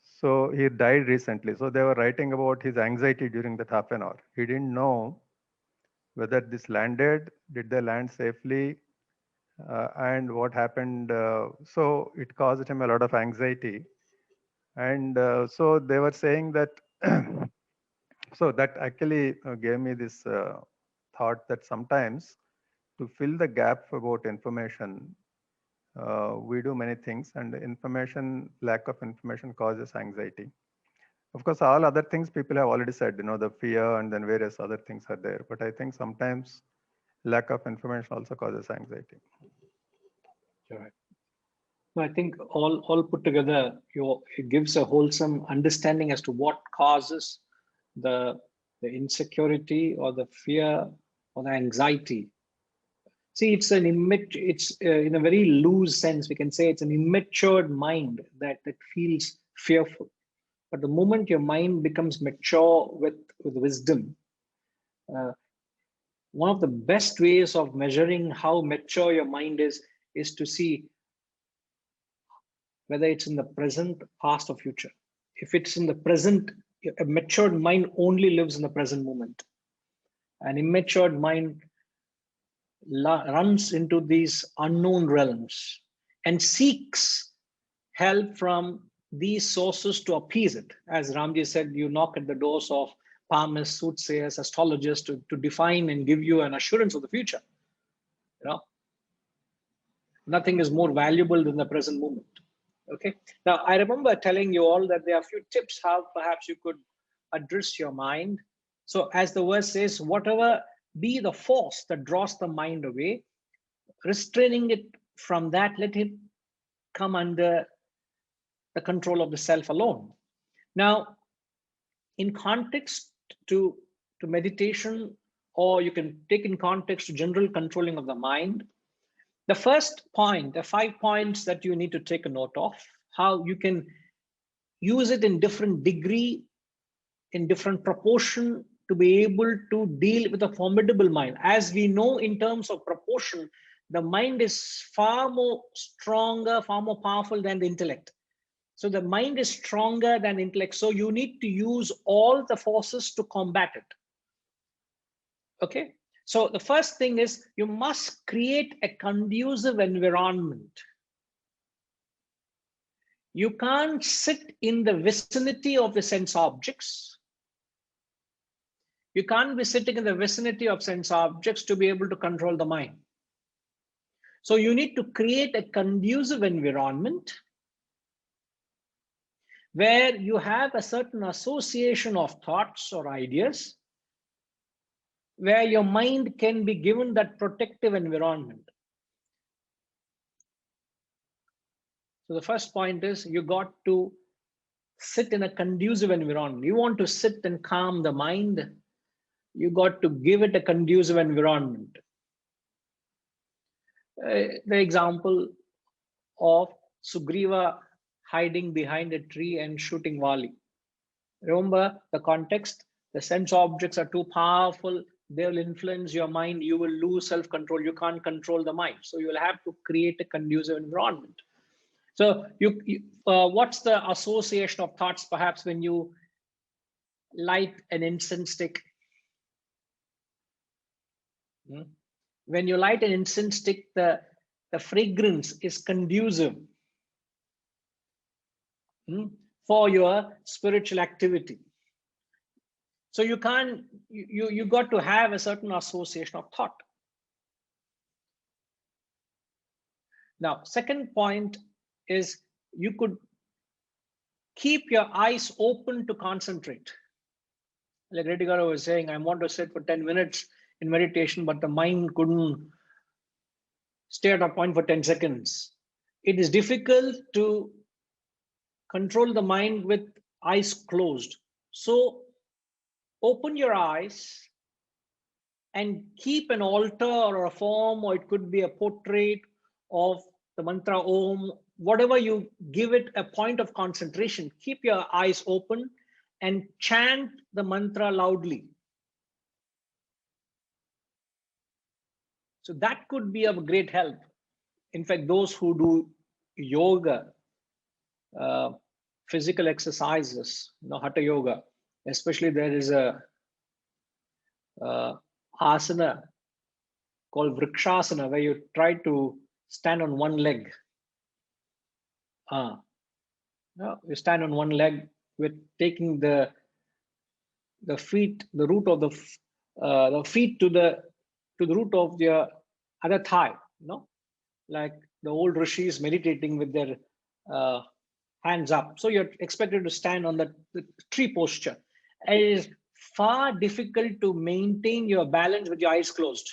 [SPEAKER 11] So he died recently. So they were writing about his anxiety during that half an hour. He didn't know whether this landed, did they land safely, and what happened. So it caused him a lot of anxiety. And so they were saying that, so that actually gave me this thought that sometimes to fill the gap about information, we do many things, and lack of information causes anxiety. Of course, all other things people have already said, the fear and then various other things are there. But I think sometimes lack of information also causes anxiety.
[SPEAKER 1] Right. I think all put together, it gives a wholesome understanding as to what causes the insecurity or the fear or the anxiety. See, it's in a very loose sense, we can say it's an immature mind that feels fearful. But the moment your mind becomes mature with wisdom, one of the best ways of measuring how mature your mind is to see whether it's in the present, past, or future. If it's in the present, a matured mind only lives in the present moment. An immatured mind runs into these unknown realms and seeks help from these sources to appease it. As Ramji said, you knock at the doors of palmists, soothsayers, astrologers to define and give you an assurance of the future. Nothing is more valuable than the present moment. Okay. Now, I remember telling you all that there are a few tips how perhaps you could address your mind. So as the verse says, whatever be the force that draws the mind away, restraining it from that, let it come under the control of the self alone. Now, in context to meditation, or you can take in context to general controlling of the mind, the first point, the 5 points that you need to take a note of, how you can use it in different degree, in different proportion to be able to deal with a formidable mind. As we know, in terms of proportion, the mind is far more stronger, far more powerful than the intellect. So the mind is stronger than intellect. So you need to use all the forces to combat it. Okay. So the first thing is you must create a conducive environment. You can't sit in the vicinity of the sense objects. You can't be sitting in the vicinity of sense objects to be able to control the mind. So you need to create a conducive environment where you have a certain association of thoughts or ideas, where your mind can be given that protective environment. So the first point is you got to sit in a conducive environment. You want to sit and calm the mind, you got to give it a conducive environment. The example of Sugriva hiding behind a tree and shooting Vali. Remember the context, The sense objects are too powerful. They will influence your mind. You will lose self-control. You can't control the mind. So you will have to create a conducive environment. So what's the association of thoughts perhaps when you light an incense stick? When you light an incense stick, the fragrance is conducive for your spiritual activity. So you can't, you got to have a certain association of thought. Now, second point is you could keep your eyes open to concentrate. Like Reddy Garu was saying, I want to sit for 10 minutes in meditation, but the mind couldn't stay at a point for 10 seconds. It is difficult to control the mind with eyes closed. So open your eyes and keep an altar or a form, or it could be a portrait of the mantra Om, whatever you give it a point of concentration. Keep your eyes open and chant the mantra loudly. So that could be of great help. In fact, those who do yoga, physical exercises, hatha yoga, especially there is a asana called vrikshasana, where you try to stand on one leg. You stand on one leg with taking the feet, the root of the feet to the root of your other thigh, like the old rishis meditating with their hands up. So you're expected to stand on the tree posture. It is far difficult to maintain your balance with your eyes closed.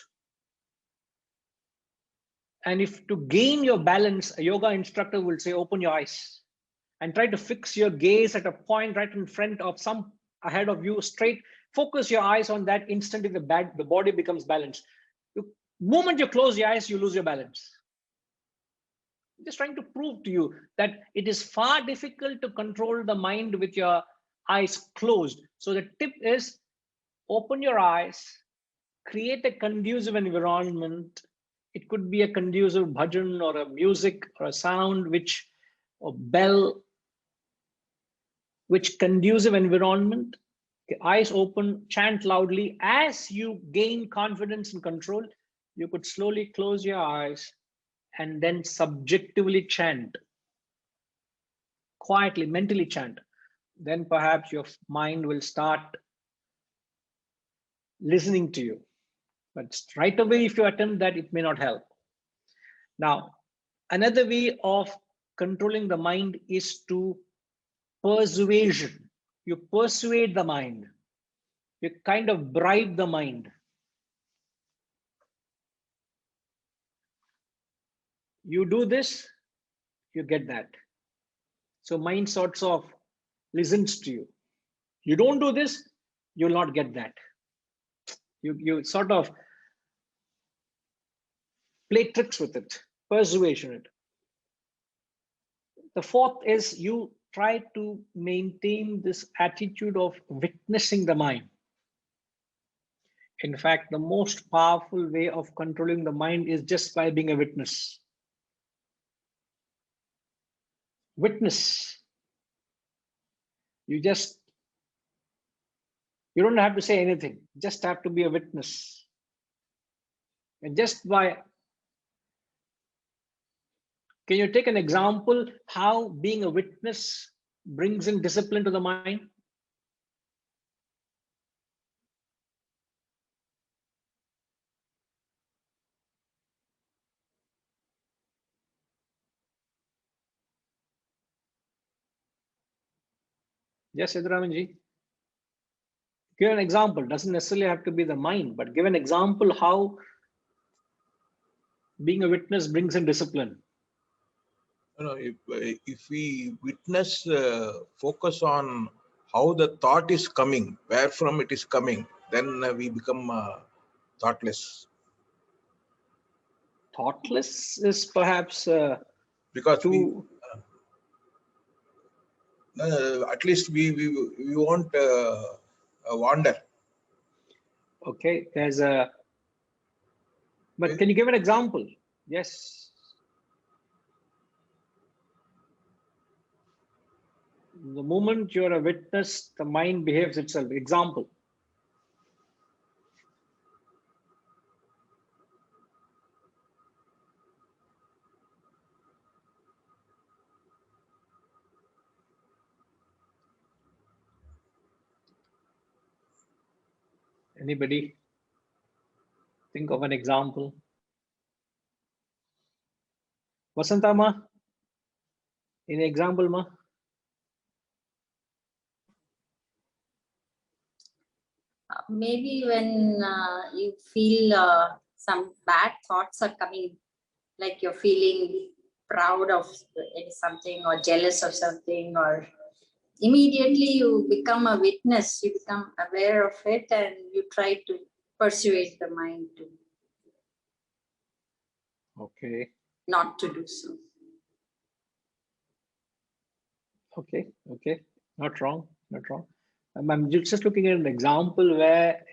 [SPEAKER 1] And if to gain your balance, a yoga instructor will say, open your eyes and try to fix your gaze at a point right in front of some ahead of you, straight. Focus your eyes on that. Instantly the body becomes balanced. The moment you close your eyes, you lose your balance. I'm just trying to prove to you that it is far difficult to control the mind with your eyes closed. So the tip is open your eyes, create a conducive environment. It could be a conducive bhajan or a music or a sound, or bell, which conducive environment. Eyes open, chant loudly. As you gain confidence and control, you could slowly close your eyes and then subjectively chant, quietly, mentally chant. Then perhaps your mind will start listening to you. But right away, if you attempt that, it may not help. Now, another way of controlling the mind is to persuasion. You persuade the mind. You kind of bribe the mind. You do this, you get that. So mind sorts of listens to you. You don't do this, you'll not get that. You sort of play tricks with it, persuasion it. The fourth is you try to maintain this attitude of witnessing the mind. In fact, the most powerful way of controlling the mind is just by being a witness. Witness. You don't have to say anything, just have to be a witness. And just by, can you take an example how being a witness brings in discipline to the mind? Yes, Siddharamanji. Give an example. Doesn't necessarily have to be the mind, but give an example how being a witness brings in discipline.
[SPEAKER 9] If we witness, focus on how the thought is coming, where from it is coming, then we become thoughtless.
[SPEAKER 1] Thoughtless is perhaps
[SPEAKER 9] because at least we won't wander.
[SPEAKER 1] Okay, there's a, but can you give an example? Yes. The moment you're a witness, the mind behaves itself. Example. Anybody think of an example? Vasanta ma, any example ma?
[SPEAKER 12] Maybe when you feel some bad thoughts are coming, like you're feeling proud of something or jealous of something, or immediately you become a witness, you become aware of it, and you try to persuade the mind to not to do so.
[SPEAKER 1] Okay, not wrong, not wrong. I'm just looking at an example where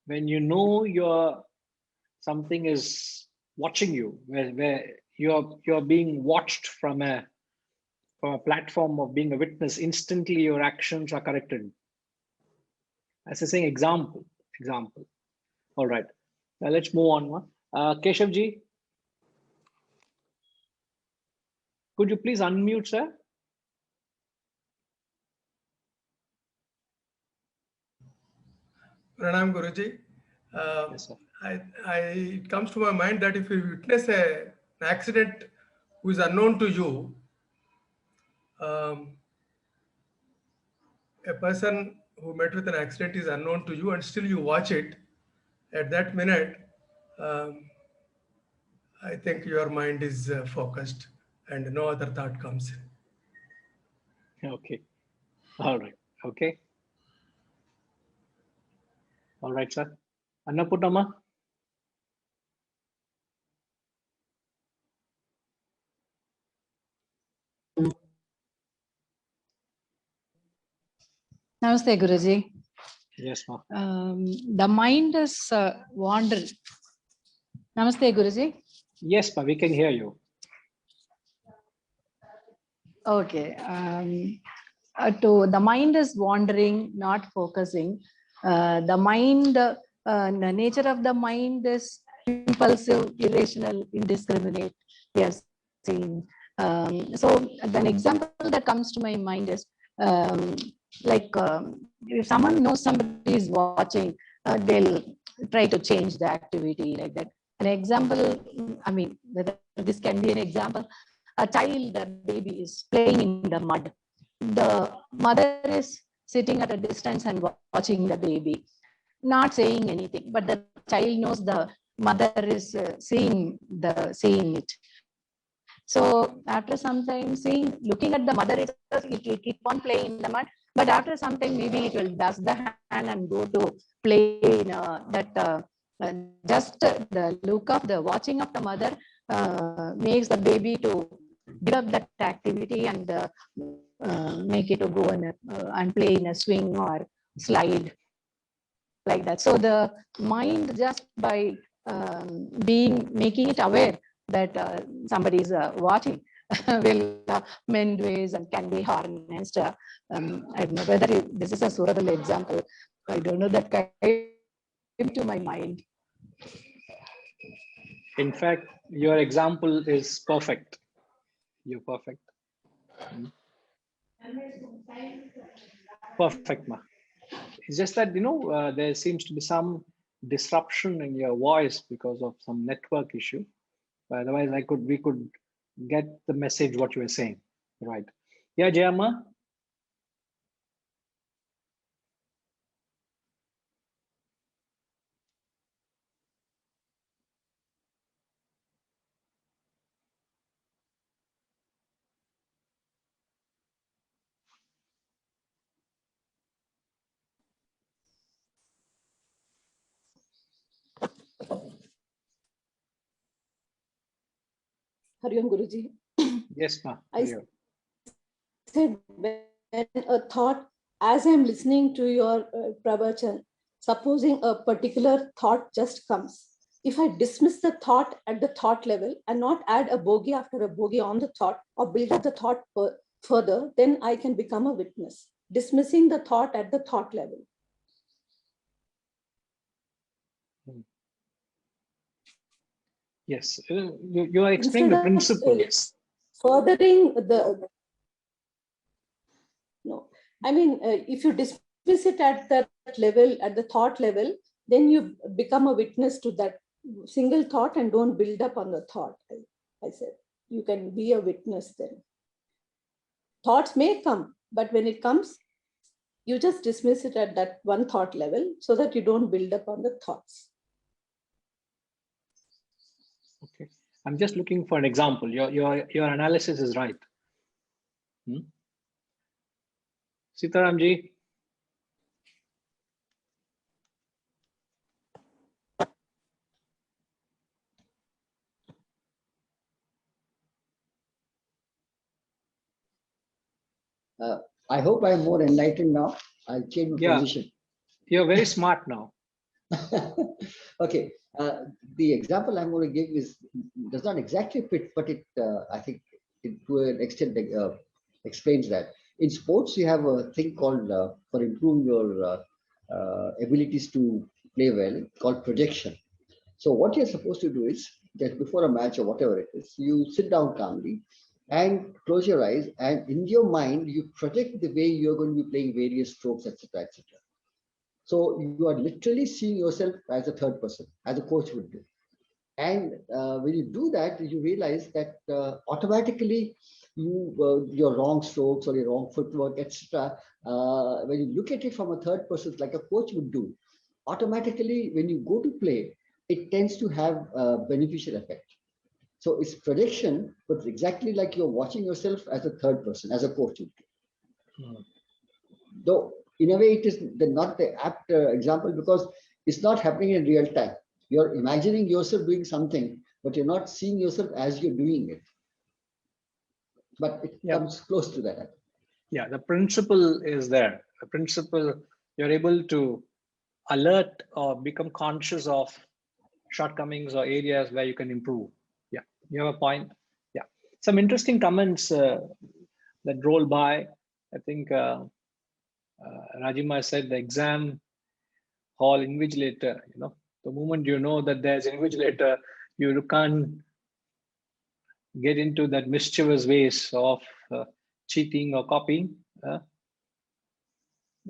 [SPEAKER 1] when you know something is watching you, where you're being watched from a platform of being a witness, instantly your actions are corrected. As I saying, example. All right, now let's move on. Keshav ji, could you please unmute, sir?
[SPEAKER 13] Pranam Guruji.
[SPEAKER 1] Yes, sir.
[SPEAKER 13] It comes to my mind that if you witness an accident who is unknown to you, a person who met with an accident is unknown to you and still you watch it, at that minute, I think your mind is focused and no other thought comes in.
[SPEAKER 1] Okay. All right. Okay. All right, sir. Annapurnama.
[SPEAKER 14] Namaste, Guruji.
[SPEAKER 1] Yes, ma.
[SPEAKER 14] The mind is wandering. Namaste, Guruji.
[SPEAKER 1] Yes, ma. We can hear you.
[SPEAKER 14] Okay. The mind is wandering, not focusing. The mind, the nature of the mind is impulsive, irrational, indiscriminate. Yes. So an example that comes to my mind is if someone knows somebody is watching, they'll try to change the activity like that. An example, I mean, whether this can be an example, a child, a baby is playing in the mud. The mother is sitting at a distance and watching the baby, not saying anything, but the child knows the mother is seeing it. So after some time, looking at the mother, it will keep on playing in the mud. But after some time, maybe it will dust the hand and go to play in just the look of the watching of the mother makes the baby to give up that activity and make it to go and play in a swing or slide like that. So the mind, just by making it aware that somebody is watching, will mend ways and can be harnessed. I don't know whether this is a suitable example. I don't know, that came to my mind.
[SPEAKER 1] In fact, your example is perfect. You're perfect. Perfect, ma. It's just that, there seems to be some disruption in your voice because of some network issue. But otherwise, we could get the message what you were saying. Right. Yeah, Jayama.
[SPEAKER 14] Hari Om, Guruji.
[SPEAKER 1] Yes, ma.
[SPEAKER 14] I said when a thought as I'm listening to your pravachan, supposing a particular thought just comes, if I dismiss the thought at the thought level and not add a bogey after a bogey on the thought or build up the thought further, then I can become a witness, dismissing the thought at the thought level.
[SPEAKER 1] Yes, you are explaining the principle.
[SPEAKER 14] Furthering the, no, I mean, if you dismiss it at that level, at the thought level, then you become a witness to that single thought and don't build up on the thought. I said, you can be a witness then. Thoughts may come, but when it comes, you just dismiss it at that one thought level so that you don't build up on the thoughts.
[SPEAKER 1] Okay, I'm just looking for an example. Your analysis is right. Sitaramji.
[SPEAKER 2] I hope I'm more enlightened now. I'll change my position.
[SPEAKER 1] You're very smart now.
[SPEAKER 2] Okay. The example I'm going to give does not exactly fit, but it I think to an extent explains that. In sports, you have a thing called for improving your abilities to play well, called projection. So what you're supposed to do is that before a match or whatever it is, you sit down calmly and close your eyes, and in your mind you project the way you're going to be playing various strokes, etc., etc. So you are literally seeing yourself as a third person, as a coach would do. And when you do that, you realize that automatically your wrong strokes or your wrong footwork, etc. When you look at it from a third person, like a coach would do, automatically when you go to play, it tends to have a beneficial effect. So it's projection, but exactly like you're watching yourself as a third person, as a coach would do. Though in a way it is not the apt example, because it's not happening in real time. You're imagining yourself doing something, but you're not seeing yourself as you're doing it. But it comes close to that.
[SPEAKER 1] Yeah, the principle is there. The principle, you're able to alert or become conscious of shortcomings or areas where you can improve. Yeah, you have a point. Yeah, some interesting comments that roll by. I think Rajima said the exam hall invigilator. The moment you know that there's invigilator, you can't get into that mischievous ways of cheating or copying.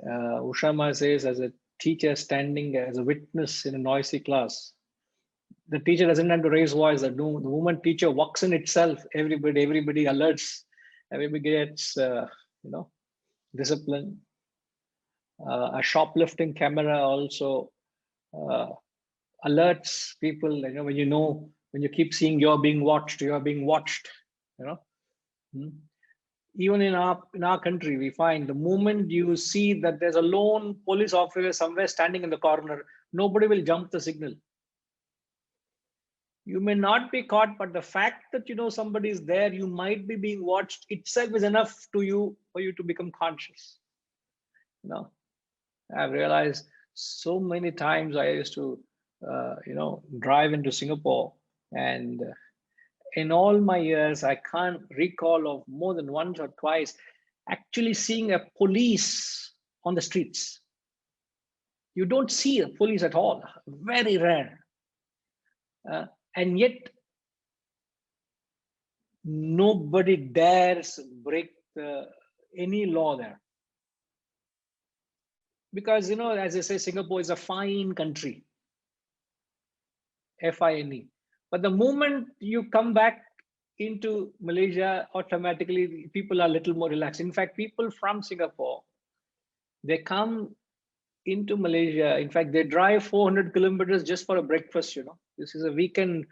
[SPEAKER 1] Ushama says, as a teacher standing as a witness in a noisy class, the teacher doesn't have to raise voice. The moment teacher walks in itself, everybody alerts, everybody gets discipline. A shoplifting camera also alerts people. When you keep seeing you're being watched. Even in our country, we find the moment you see that there's a lone police officer somewhere standing in the corner, nobody will jump the signal. You may not be caught, but the fact that somebody is there, you might be being watched itself is enough for you to become conscious. I've realized so many times I used to drive into Singapore, and in all my years, I can't recall of more than once or twice actually seeing a police on the streets. You don't see a police at all, very rare. And yet, nobody dares break any law there. Because, as I say, Singapore is a fine country, FINE. But the moment you come back into Malaysia, automatically people are a little more relaxed. In fact, people from Singapore, they come into Malaysia. In fact, they drive 400 kilometers just for a breakfast. This is a weekend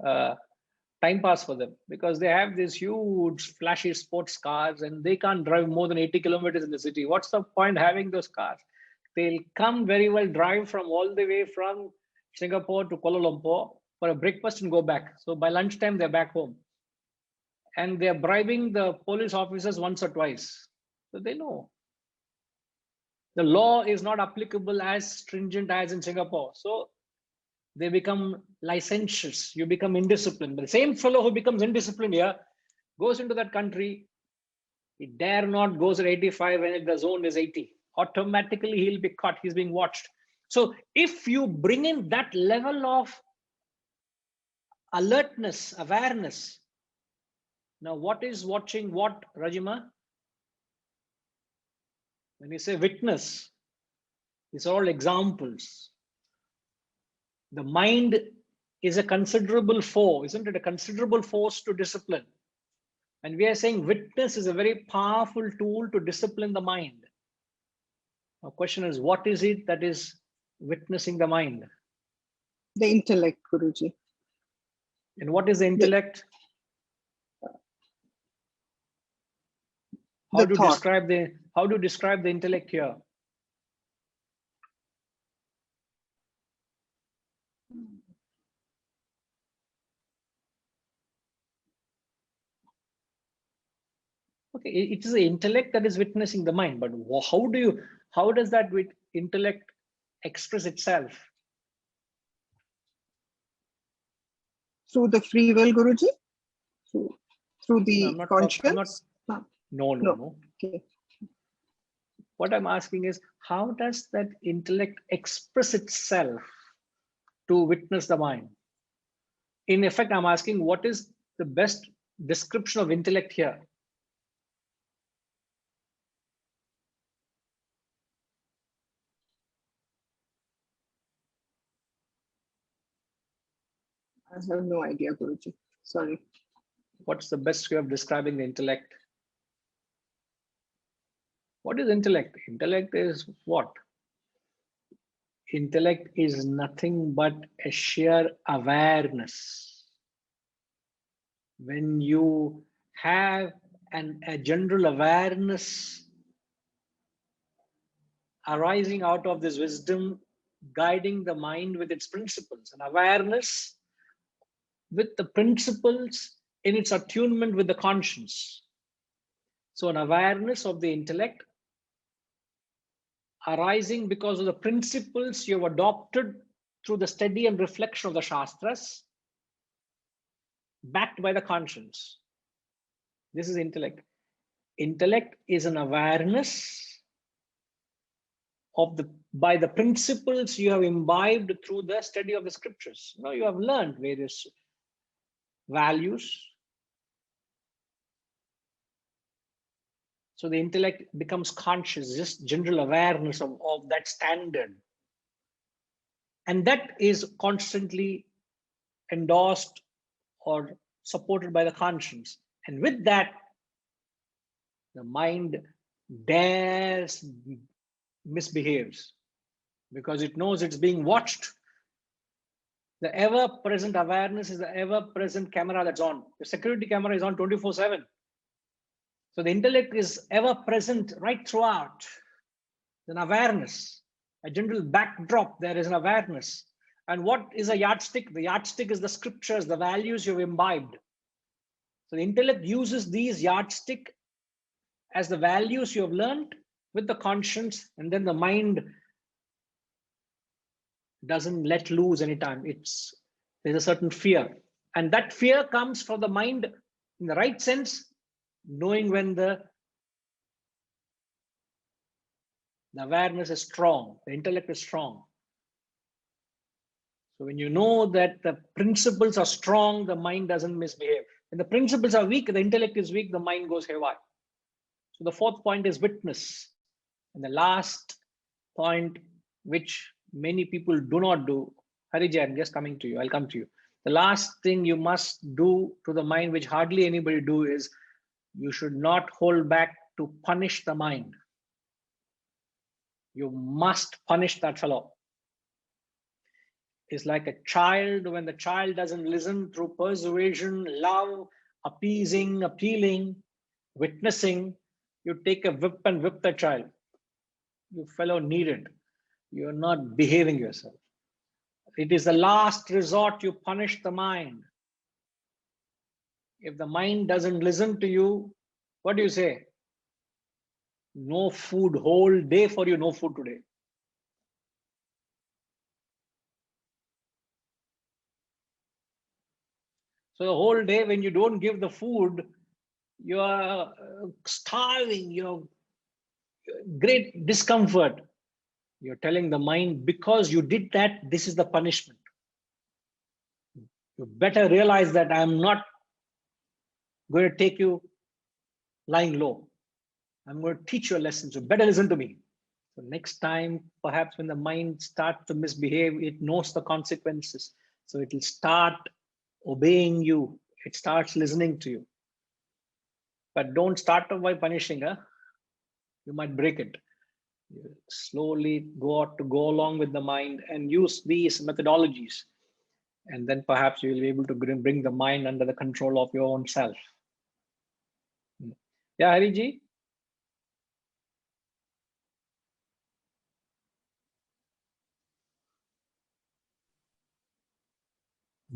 [SPEAKER 1] time pass for them, because they have these huge flashy sports cars and they can't drive more than 80 kilometers in the city. What's the point having those cars? They'll come very well drive from all the way from Singapore to Kuala Lumpur for a breakfast and go back. So by lunchtime, they're back home. And they're bribing the police officers once or twice. So they know. The law is not applicable as stringent as in Singapore. So they become licentious. You become indisciplined. But the same fellow who becomes indisciplined here goes into that country. He dare not goes at 85 when the zone is 80. Automatically he'll be caught. He's being watched. So if you bring in that level of alertness, awareness. Now, what is watching what, Rajima? When you say witness, these are all examples. The mind is a considerable force, isn't it? A considerable force to discipline. And we are saying witness is a very powerful tool to discipline the mind. Our question is, what is it that is witnessing the mind?
[SPEAKER 7] The intellect, Guruji.
[SPEAKER 1] And what is the intellect? How do you describe the intellect here? Okay, it is the intellect that is witnessing the mind, but how does that intellect express itself?
[SPEAKER 7] Through the free will, Guruji? Through the conscience?
[SPEAKER 1] No.
[SPEAKER 7] Okay.
[SPEAKER 1] What I'm asking is, how does that intellect express itself to witness the mind? In effect, I'm asking, what is the best description of intellect here?
[SPEAKER 7] I have no idea, Guruji. Sorry.
[SPEAKER 1] What's the best way of describing the intellect? What is intellect? Intellect is what? Intellect is nothing but a sheer awareness. When you have a general awareness arising out of this wisdom, guiding the mind with its principles, an awareness with the principles in its attunement with the conscience. So an awareness of the intellect arising because of the principles you have adopted through the study and reflection of the Shastras, backed by the conscience. This is intellect. Intellect is an awareness of by the principles you have imbibed through the study of the scriptures. Now you have learned various values. So the intellect becomes conscious, just general awareness of that standard. And that is constantly endorsed or supported by the conscience. And with that, the mind dares misbehaves because it knows it's being watched. The ever-present awareness is the ever-present camera that's on. The security camera is on 24/7. So the intellect is ever present right throughout. An awareness, a general backdrop, there is an awareness. And what is a yardstick? The yardstick is the scriptures, the values you've imbibed. So the intellect uses these yardstick as the values you have learned with the conscience, and then the mind doesn't let loose anytime. There's a certain fear. And that fear comes from the mind in the right sense, knowing when the awareness is strong, the intellect is strong. So when you know that the principles are strong, the mind doesn't misbehave. When the principles are weak, the intellect is weak, the mind goes haywire. So the fourth point is witness. And the last point, which many people do not do, Harijay, I'm just coming to you, I'll come to you. The last thing you must do to the mind, which hardly anybody do, is you should not hold back to punish the mind. You must punish that fellow. It's like a child, when the child doesn't listen, through persuasion, love, appeasing, appealing, witnessing, you take a whip and whip the child. You fellow needed. You're not behaving yourself. It is the last resort, you punish the mind. If the mind doesn't listen to you, what do you say? No food, whole day for you, no food today. So the whole day when you don't give the food, you are starving, great discomfort. You're telling the mind, because you did that, this is the punishment. You better realize that I'm not going to take you lying low. I'm going to teach you a lesson. So better listen to me. So next time, perhaps when the mind starts to misbehave, it knows the consequences. So it will start obeying you. It starts listening to you. But don't start off by punishing her. You might break it. You slowly go along with the mind and use these methodologies. And then perhaps you will be able to bring the mind under the control of your own self. Yeah, Hariji?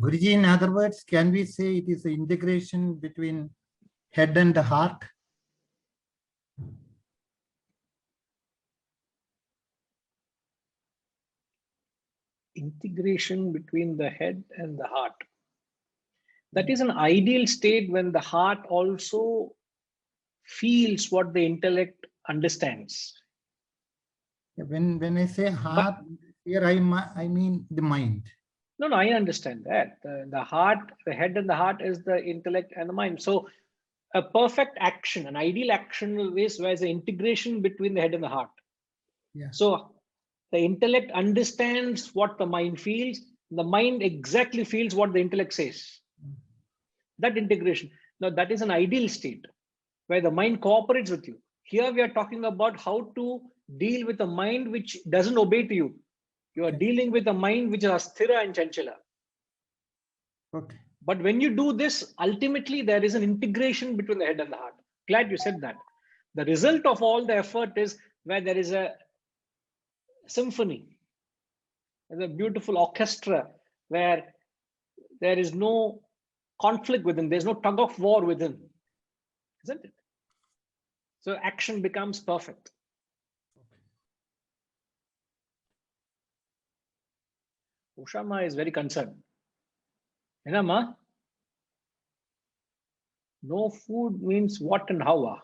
[SPEAKER 3] Guruji, in other words, can we say it is the integration between head and the heart?
[SPEAKER 1] Integration between the head and the heart. That is an ideal state when the heart also feels what the intellect understands.
[SPEAKER 3] When I say heart, here I mean the mind.
[SPEAKER 1] No, I understand that. The heart, the head and the heart is the intellect and the mind. So a perfect action, an ideal action is where there's an integration between the head and the heart.
[SPEAKER 3] Yeah.
[SPEAKER 1] So the intellect understands what the mind feels. The mind exactly feels what the intellect says. That integration. Now that is an ideal state where the mind cooperates with you. Here we are talking about how to deal with a mind which doesn't obey to you. You are dealing with a mind which is asthira and chanchala.
[SPEAKER 3] Okay.
[SPEAKER 1] But when you do this, ultimately there is an integration between the head and the heart. Glad you said that. The result of all the effort is where there is a symphony. There's a beautiful orchestra where there is no conflict within, there's no tug of war within, isn't it? So action becomes perfect. Ushama is very concerned. Enama, no food means what and how?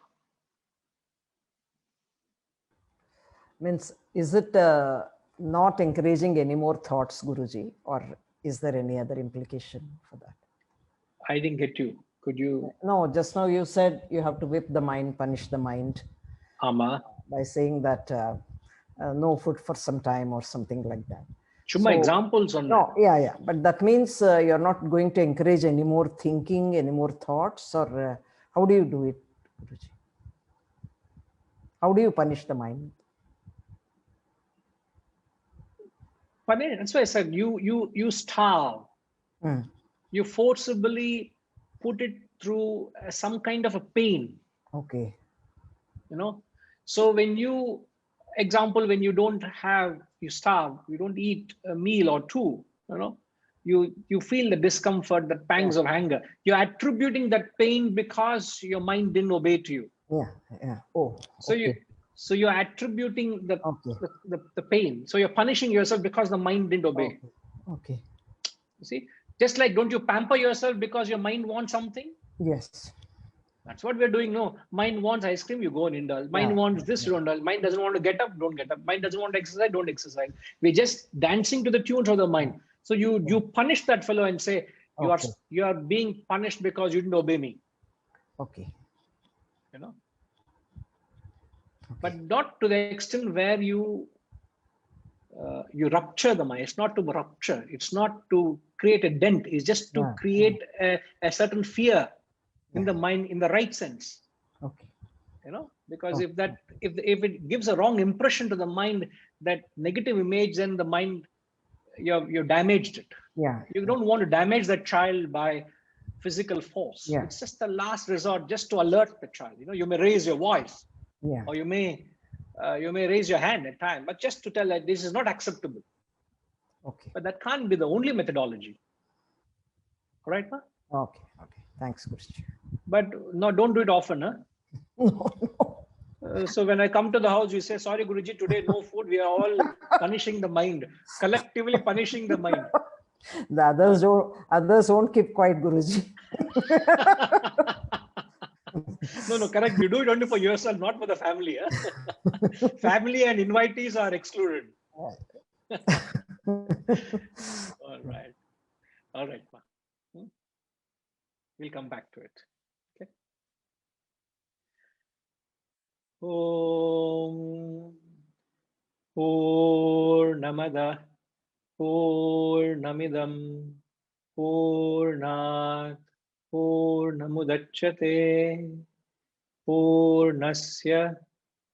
[SPEAKER 8] Means, is it not encouraging any more thoughts, Guruji, or is there any other implication for that?
[SPEAKER 1] I didn't get you. Could you?
[SPEAKER 8] No, just now you said you have to whip the mind, punish the mind. By saying that no food for some time or something like that.
[SPEAKER 1] Chuma examples on
[SPEAKER 8] no, yeah. But that means you're not going to encourage any more thinking, any more thoughts, or how do you do it, Guruji? How do you punish the mind?
[SPEAKER 1] That's why I said you starve. You forcibly put it through some kind of a pain.
[SPEAKER 8] Okay.
[SPEAKER 1] So when you, example, when you don't have, you starve, you don't eat a meal or two, you feel the discomfort, the pangs of hunger. You're attributing that pain because your mind didn't obey to you.
[SPEAKER 8] Yeah. Oh.
[SPEAKER 1] So you're attributing the pain. So you're punishing yourself because the mind didn't obey.
[SPEAKER 8] Okay.
[SPEAKER 1] You see, just like, don't you pamper yourself because your mind wants something?
[SPEAKER 8] Yes.
[SPEAKER 1] That's what we're doing. No, mind wants ice cream, you go and indulge. Mind wants this, you don't indulge. Mind doesn't want to get up, don't get up. Mind doesn't want to exercise, don't exercise. We're just dancing to the tunes of the mind. So you punish that fellow and say, you are being punished because you didn't obey me.
[SPEAKER 8] Okay.
[SPEAKER 1] But not to the extent where you rupture the mind. It's not to rupture. It's not to create a dent. It's just to create a certain fear in the mind, in the right sense.
[SPEAKER 8] Okay.
[SPEAKER 1] Because if it gives a wrong impression to the mind, that negative image, then the mind, you've damaged it.
[SPEAKER 8] Yeah.
[SPEAKER 1] You don't want to damage that child by physical force.
[SPEAKER 8] Yeah.
[SPEAKER 1] It's just the last resort, just to alert the child. You may raise your voice, or you may raise your hand at time, but just to tell that this is not acceptable.
[SPEAKER 8] Okay.
[SPEAKER 1] But that can't be the only methodology. Right, ma?
[SPEAKER 8] Okay. Thanks, Guruji.
[SPEAKER 1] But no, don't do it often, huh?
[SPEAKER 8] No.
[SPEAKER 1] So when I come to the house, you say, sorry, Guruji, today no food. We are all punishing the mind, collectively punishing the mind.
[SPEAKER 8] The others won't keep quiet, Guruji.
[SPEAKER 1] No, correct. You do it only for yourself, not for the family. Huh? Family and invitees are excluded. All right. All right. We'll come back to it. Okay. Om Purnamada Purnamidam Purnat Purnamudachyate Purnasya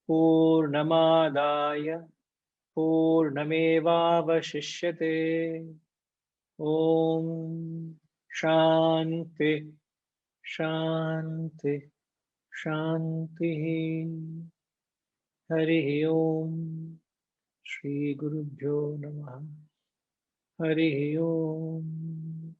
[SPEAKER 1] Purnamadaya Purnamevavashishyate. Om Shanti Shanti Shanti. Hari Om. Shri Gurubhyo Namaha. Hari Om.